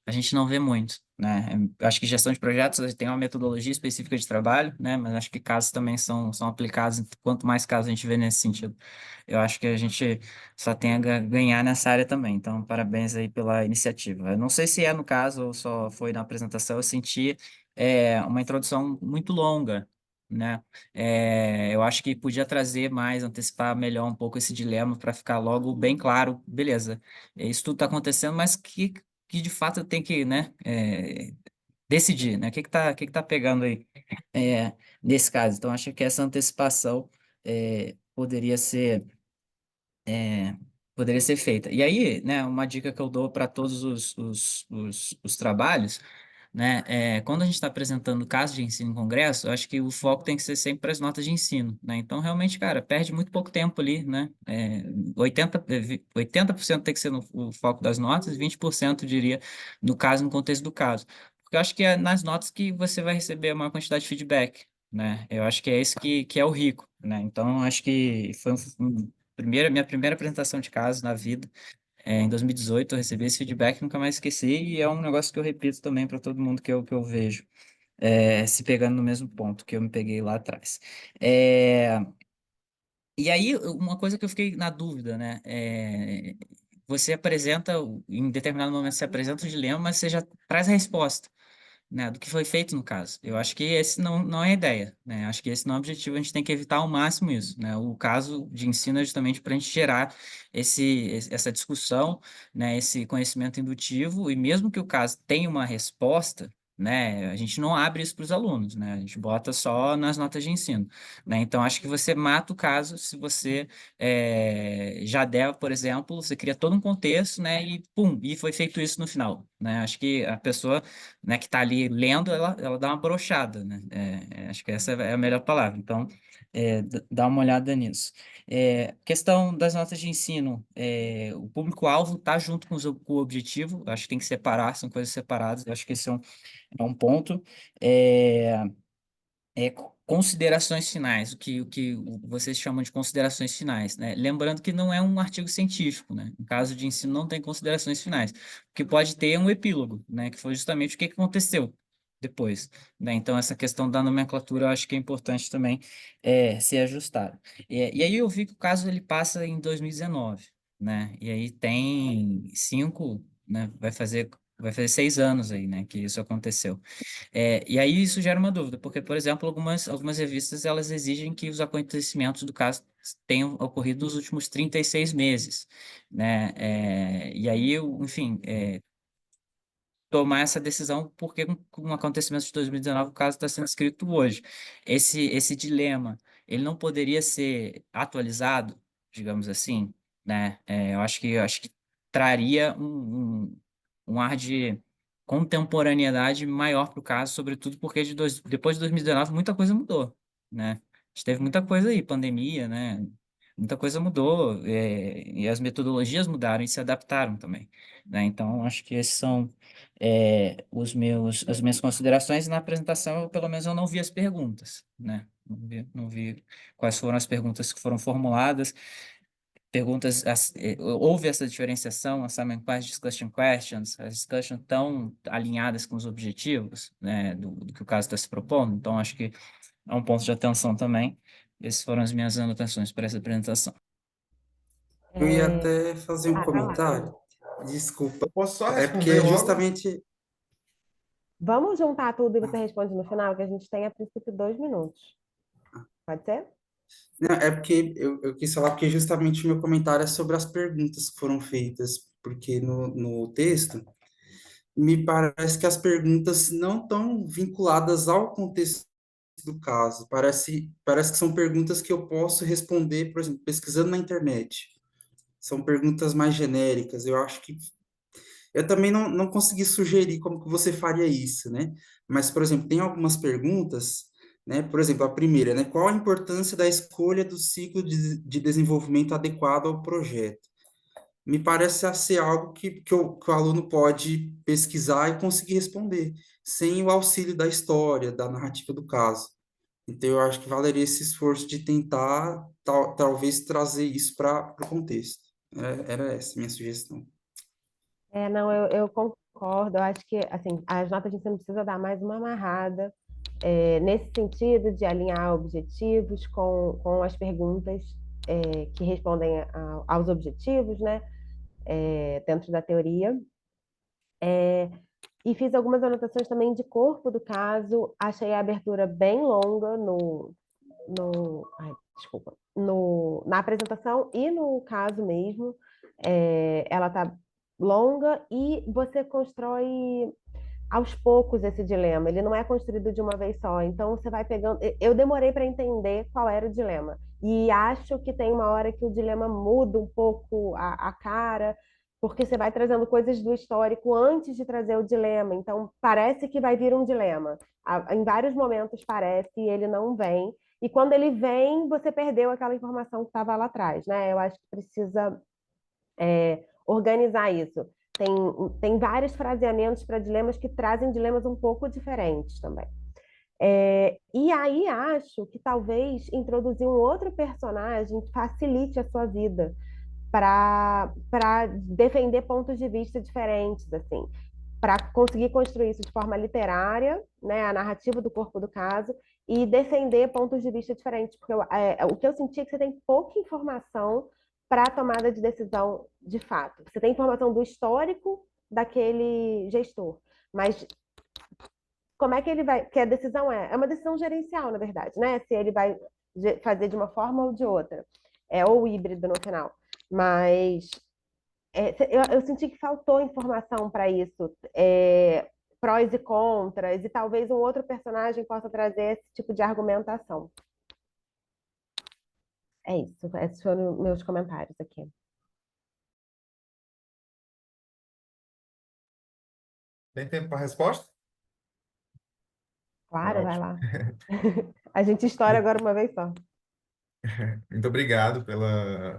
Speaker 8: a gente não vê muito, né? Eu acho que gestão de projetos tem uma metodologia específica de trabalho, né? Mas acho que casos também são aplicados, quanto mais casos a gente vê nesse sentido. Eu acho que a gente só tem a ganhar nessa área também, então parabéns aí pela iniciativa. Eu não sei se é no caso ou só foi na apresentação, eu senti uma introdução muito longa, né? Eu acho que podia trazer mais, antecipar melhor um pouco esse dilema para ficar logo bem claro, beleza, isso tudo está acontecendo, mas que de fato tem que, né, decidir, né, o que que tá pegando aí nesse caso. Então, acho que essa antecipação poderia ser é, poderia ser feita. E aí, né, uma dica que eu dou para todos os trabalhos, né, quando a gente está apresentando caso de ensino em congresso, eu acho que o foco tem que ser sempre as notas de ensino, né? Então, realmente, cara, perde muito pouco tempo ali, né? 80% tem que ser o foco das notas, 20% diria, no caso, no contexto do caso. Porque eu acho que é nas notas que você vai receber a maior quantidade de feedback, né? Eu acho que é isso que é o rico, né? Então, eu acho que foi minha primeira apresentação de caso na vida. Em 2018, eu recebi esse feedback, nunca mais esqueci, e é um negócio que eu repito também para todo mundo que eu vejo, se pegando no mesmo ponto que eu me peguei lá atrás. É, e aí, uma coisa que eu fiquei na dúvida, né? Você apresenta, em determinado momento, você apresenta o dilema, mas você já traz a resposta, né, do que foi feito no caso. Eu acho que esse não é a ideia, né? Acho que esse não é o objetivo, a gente tem que evitar ao máximo isso, né? O caso de ensino é justamente para a gente gerar essa discussão, né, esse conhecimento indutivo, e mesmo que o caso tenha uma resposta, né, a gente não abre isso para os alunos, né? A gente bota só nas notas de ensino, né? Então, acho que você mata o caso se você já der, por exemplo, você cria todo um contexto, né, e pum, e foi feito isso no final, né? Acho que a pessoa, né, que está ali lendo, ela dá uma brochada, né? Acho que essa é a melhor palavra. Então, dá uma olhada nisso. Questão das notas de ensino, o público-alvo está junto com o objetivo, acho que tem que separar, são coisas separadas, acho que esse é um ponto. É, Considerações finais, o que vocês chamam de considerações finais, né? Lembrando que não é um artigo científico, né? No caso de ensino não tem considerações finais. O que pode ter é um epílogo, né? Que foi justamente o que aconteceu depois, né? Então, essa questão da nomenclatura eu acho que é importante também ser ajustada. E aí eu vi que o caso ele passa em 2019, né? E aí tem 5, né? Vai fazer 6 anos aí, né? Que isso aconteceu. E aí isso gera uma dúvida, porque, por exemplo, algumas revistas elas exigem que os acontecimentos do caso tenham ocorrido nos últimos 36 meses, né? E aí, enfim, tomar essa decisão porque com o acontecimento de 2019 o caso está sendo escrito hoje. Esse dilema, ele não poderia ser atualizado, digamos assim, né? Eu acho que traria um ar de contemporaneidade maior para o caso, sobretudo porque depois de 2019 muita coisa mudou, né? A gente teve muita coisa aí, pandemia, né? Muita coisa mudou, e as metodologias mudaram e se adaptaram também, né? Então, acho que esses são as minhas considerações. E na apresentação, pelo menos, eu não vi as perguntas, né? Não vi quais foram as perguntas que foram formuladas. Houve essa diferenciação, assignment questions, discussion questions, as discussions estão alinhadas com os objetivos, né, do que o caso está se propondo. Então, acho que é um ponto de atenção também. Essas foram as minhas anotações para essa apresentação.
Speaker 2: Eu ia
Speaker 1: É,
Speaker 2: até fazer um
Speaker 1: vai lá,
Speaker 2: comentário,
Speaker 1: Danilo.
Speaker 2: desculpa,
Speaker 5: Eu posso só
Speaker 2: é
Speaker 5: responder
Speaker 2: porque
Speaker 5: logo?
Speaker 2: justamente,
Speaker 1: Vamos juntar tudo e você responde no final, que a gente tem a princípio 2 minutos. Pode ser?
Speaker 2: não, é porque eu quis falar porque justamente o meu comentário é sobre as perguntas que foram feitas, porque no texto me parece que as perguntas não estão vinculadas ao contexto do caso. Parece que são perguntas que eu posso responder, por exemplo, pesquisando na internet. São perguntas mais genéricas. Eu acho que eu também não consegui sugerir como que você faria isso, né? Mas, por exemplo, tem algumas perguntas, né? Por exemplo, a primeira, né? Qual a importância da escolha do ciclo de desenvolvimento adequado ao projeto? Me parece ser algo que o aluno pode pesquisar e conseguir responder, sem o auxílio da história, da narrativa do caso. Então, eu acho que valeria esse esforço de tentar, talvez, trazer isso para o contexto. Era essa a minha sugestão.
Speaker 1: Não, eu concordo concordo. Eu acho que assim, as notas de ensino precisa dar mais uma amarrada nesse sentido de alinhar objetivos com as perguntas que respondem aos objetivos, né? Dentro da teoria. E fiz algumas anotações também de corpo do caso. Achei a abertura bem longa ai, desculpa, na apresentação e no caso mesmo. Ela tá longa e você constrói aos poucos esse dilema. Ele não é construído de uma vez só. Então você vai pegando. Eu demorei para entender qual era o dilema. E acho que tem uma hora que o dilema muda um pouco a cara, porque você vai trazendo coisas do histórico antes de trazer o dilema. Então parece que vai vir um dilema. Em vários momentos parece e ele não vem. E quando ele vem, você perdeu aquela informação que estava lá atrás, né? Eu acho que precisa organizar isso. Tem vários fraseamentos para dilemas que trazem dilemas um pouco diferentes também. E aí acho que talvez introduzir um outro personagem facilite a sua vida para defender pontos de vista diferentes, assim, para conseguir construir isso de forma literária, né, a narrativa do corpo do caso, e defender pontos de vista diferentes, porque o que eu senti é que você tem pouca informação para a tomada de decisão de fato. Você tem informação do histórico daquele gestor, mas como é que ele vai, que a decisão é uma decisão gerencial, na verdade, né? Se ele vai fazer de uma forma ou de outra, ou híbrido no final. Mas eu senti que faltou informação para isso, prós e contras, e talvez um outro personagem possa trazer esse tipo de argumentação. É isso, esses foram meus comentários aqui.
Speaker 9: Tem tempo para a resposta?
Speaker 1: Claro, vai
Speaker 9: Ótimo.
Speaker 1: lá. A gente estoura agora uma vez só.
Speaker 9: Muito obrigado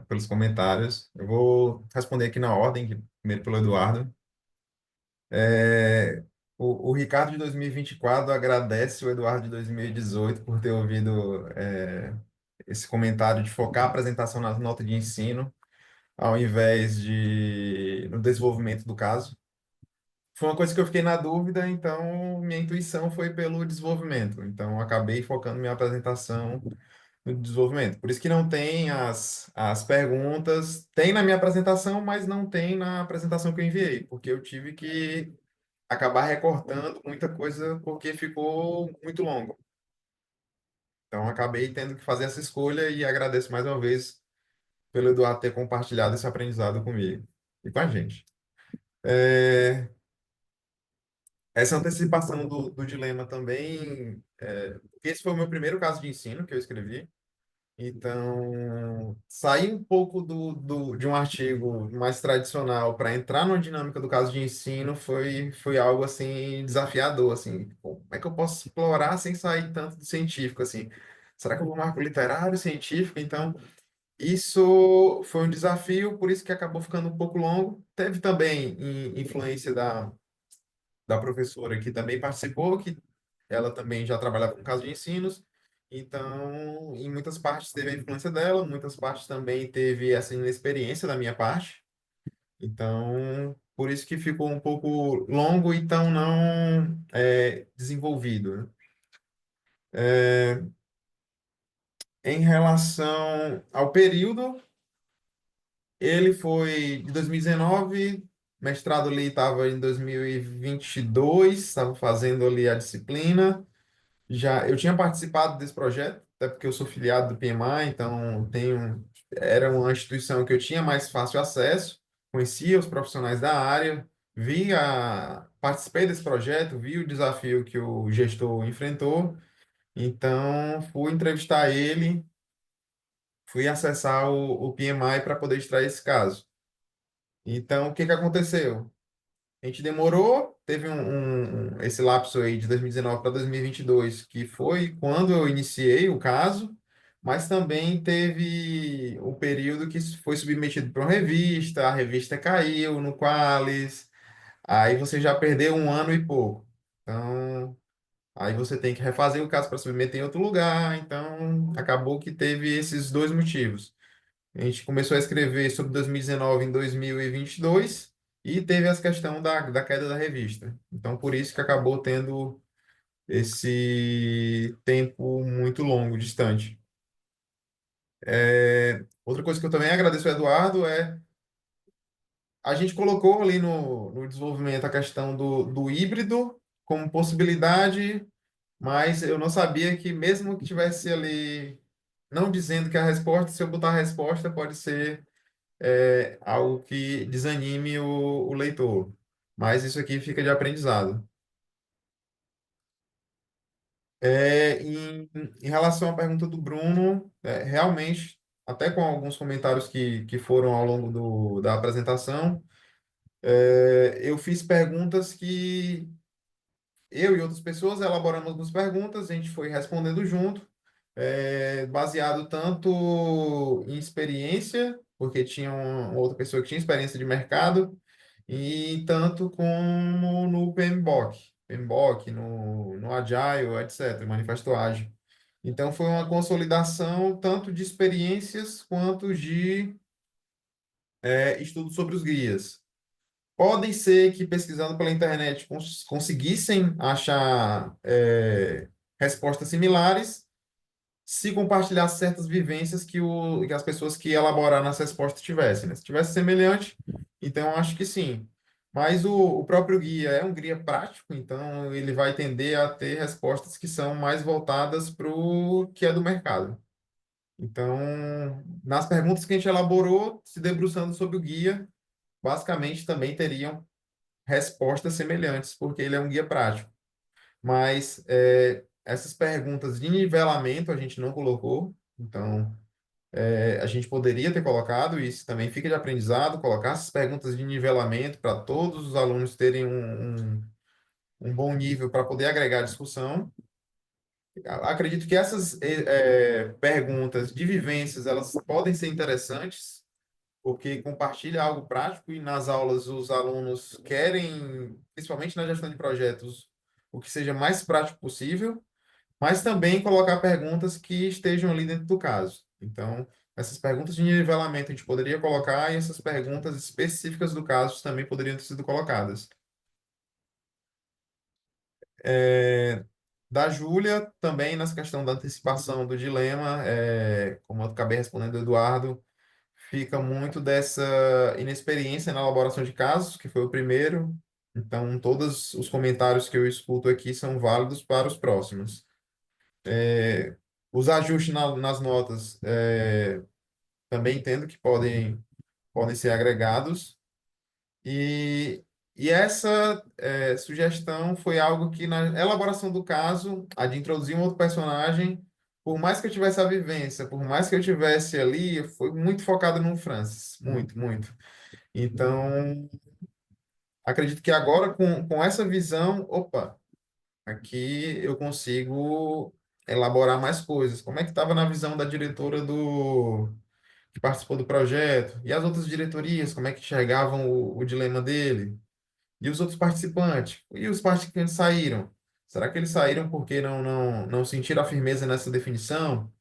Speaker 9: pelos comentários. Eu vou responder aqui na ordem, primeiro pelo Eduardo. O Ricardo de 2024 agradece o Eduardo de 2018 por ter ouvido esse comentário de focar a apresentação na nota de ensino, ao invés de no desenvolvimento do caso. Foi uma coisa que eu fiquei na dúvida, então minha intuição foi pelo desenvolvimento. Então, eu acabei focando minha apresentação no desenvolvimento. Por isso que não tem as perguntas. Tem na minha apresentação, mas não tem na apresentação que eu enviei, porque eu tive que acabar recortando muita coisa porque ficou muito longo. Então, acabei tendo que fazer essa escolha e agradeço mais uma vez pelo Eduardo ter compartilhado esse aprendizado comigo e com a gente. Essa antecipação do dilema também, esse foi o meu primeiro caso de ensino que eu escrevi. Então, sair um pouco de um artigo mais tradicional para entrar numa dinâmica do caso de ensino foi algo assim desafiador, assim, pô, como é que eu posso explorar sem sair tanto do científico, assim? Será que eu vou marco literário, científico? Então, isso foi um desafio, por isso que acabou ficando um pouco longo. Teve também influência da professora que também participou, que ela também já trabalhava com caso de ensinos, então, em muitas partes teve a influência dela, muitas partes também teve essa inexperiência da minha parte, então, por isso que ficou um pouco longo e tão não desenvolvido, né? Em relação ao período, ele foi de 2019, mestrado ali estava em 2022, estava fazendo ali a disciplina. Já eu tinha participado desse projeto, até porque eu sou filiado do PMI, então era uma instituição que eu tinha mais fácil acesso, conhecia os profissionais da área, participei desse projeto, vi o desafio que o gestor enfrentou, então fui entrevistar ele, fui acessar o PMI para poder extrair esse caso. Então, o que que aconteceu? A gente demorou, teve esse lapso aí de 2019 para 2022, que foi quando eu iniciei o caso, mas também teve o período que foi submetido para uma revista, a revista caiu no Qualis, aí você já perdeu um ano e pouco. Então, aí você tem que refazer o caso para submeter em outro lugar, então acabou que teve esses dois motivos. A gente começou a escrever sobre 2019 em 2022, e teve essa questão da queda da revista. Então, por isso que acabou tendo esse tempo muito longo, distante. Outra coisa que eu também agradeço ao Eduardo é a gente colocou ali no desenvolvimento a questão do híbrido como possibilidade, mas eu não sabia que mesmo que tivesse ali não dizendo que a resposta, se eu botar a resposta, pode ser algo que desanime o leitor. Mas isso aqui fica de aprendizado. Em relação à pergunta do Bruno, realmente, até com alguns comentários que foram ao longo da apresentação, eu fiz perguntas que eu e outras pessoas elaboramos algumas perguntas, a gente foi respondendo junto, baseado tanto em experiência, porque tinha uma outra pessoa que tinha experiência de mercado, e tanto como no PMBOK, no Agile, etc., Manifesto Ágil. Então, foi uma consolidação tanto de experiências quanto de estudos sobre os guias. Podem ser que pesquisando pela internet conseguissem achar respostas similares se compartilhar certas vivências que as pessoas que elaboraram as respostas tivessem, né? Se tivesse semelhante, então eu acho que sim. Mas o próprio guia é um guia prático, então ele vai tender a ter respostas que são mais voltadas para o que é do mercado. Então, nas perguntas que a gente elaborou, se debruçando sobre o guia, basicamente também teriam respostas semelhantes, porque ele é um guia prático. Mas essas perguntas de nivelamento a gente não colocou, então a gente poderia ter colocado, e isso também fica de aprendizado, colocar essas perguntas de nivelamento para todos os alunos terem um bom nível para poder agregar discussão. Acredito que essas perguntas de vivências, elas podem ser interessantes, porque compartilha algo prático e nas aulas os alunos querem, principalmente na gestão de projetos, o que seja mais prático possível, mas também colocar perguntas que estejam ali dentro do caso. Então, essas perguntas de nivelamento a gente poderia colocar e essas perguntas específicas do caso também poderiam ter sido colocadas. Da Júlia, também nessa questão da antecipação do dilema, como eu acabei respondendo ao Eduardo, fica muito dessa inexperiência na elaboração de casos, que foi o primeiro. Então, todos os comentários que eu escuto aqui são válidos para os próximos. Os ajustes nas notas, também entendo que podem ser agregados. E, e essa sugestão foi algo que, na elaboração do caso, a de introduzir um outro personagem, por mais que eu tivesse a vivência, por mais que eu tivesse ali, foi muito focado no Francis. Muito, muito. Então, acredito que agora, com essa visão, opa, aqui eu consigo elaborar mais coisas. Como é que estava na visão da diretora que participou do projeto? E as outras diretorias, como é que enxergavam o dilema dele? E os outros participantes? E os participantes saíram? Será que eles saíram porque não sentiram a firmeza nessa definição?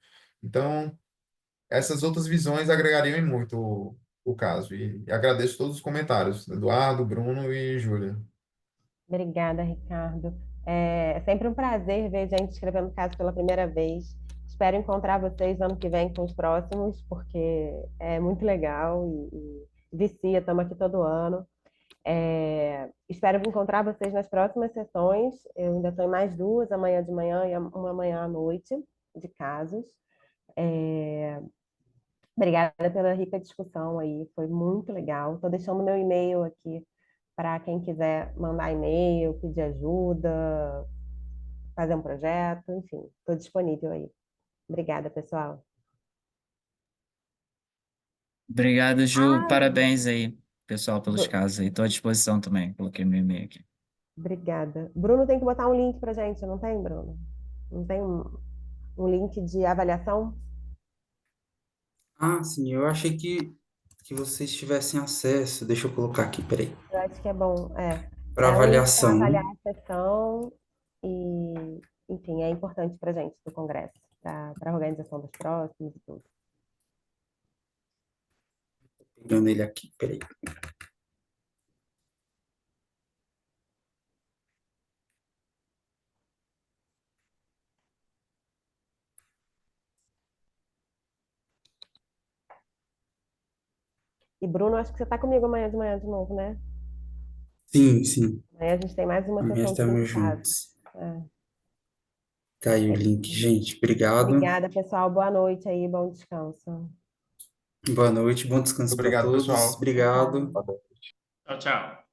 Speaker 9: Então, essas outras visões agregariam em muito o caso. E agradeço todos os comentários, Eduardo, Bruno e Júlia.
Speaker 1: Obrigada, Ricardo. É sempre um prazer ver gente escrevendo caso pela primeira vez. Espero encontrar vocês ano que vem com os próximos, porque é muito legal e vicia, estamos aqui todo ano. Espero encontrar vocês nas próximas sessões. Eu ainda estou em mais duas, amanhã de manhã e uma amanhã à noite, de casos. Obrigada pela rica discussão aí, foi muito legal. Estou deixando meu e-mail aqui para quem quiser mandar e-mail, pedir ajuda, fazer um projeto, enfim, estou disponível aí. Obrigada, pessoal.
Speaker 8: Obrigado, Ju.
Speaker 1: Ah,
Speaker 8: Parabéns aí, pessoal, pelos
Speaker 1: Bru-
Speaker 8: casos aí. Estou à disposição também. Coloquei meu e-mail aqui.
Speaker 1: obrigada. Bruno tem que botar um link para gente, não tem, Bruno? Não tem um link de avaliação?
Speaker 2: Ah, sim, eu achei que vocês tivessem acesso. Deixa eu colocar aqui, peraí.
Speaker 1: Eu acho que é bom.
Speaker 2: Para
Speaker 1: É um link para
Speaker 2: avaliação,
Speaker 1: avaliar
Speaker 2: né?
Speaker 1: a sessão e, enfim, é importante para gente do Congresso, para a organização dos próximos e tudo.
Speaker 2: Pegando ele aqui, peraí.
Speaker 1: E Bruno, acho que você está comigo amanhã de manhã de novo, né?
Speaker 2: Sim, sim.
Speaker 1: Amanhã a gente tem mais uma
Speaker 2: Amanhã
Speaker 1: sessão de
Speaker 2: estamos
Speaker 1: 5 casos.
Speaker 2: juntos.
Speaker 1: É,
Speaker 2: Tá aí o
Speaker 1: é
Speaker 2: link,
Speaker 1: isso.
Speaker 2: gente. Obrigado.
Speaker 1: Obrigada, pessoal. Boa noite aí, bom descanso.
Speaker 2: Boa noite, bom descanso para
Speaker 9: Obrigado,
Speaker 2: todos.
Speaker 9: pessoal.
Speaker 1: Tchau, tchau.
Speaker 2: Obrigado.
Speaker 4: Tchau, tchau.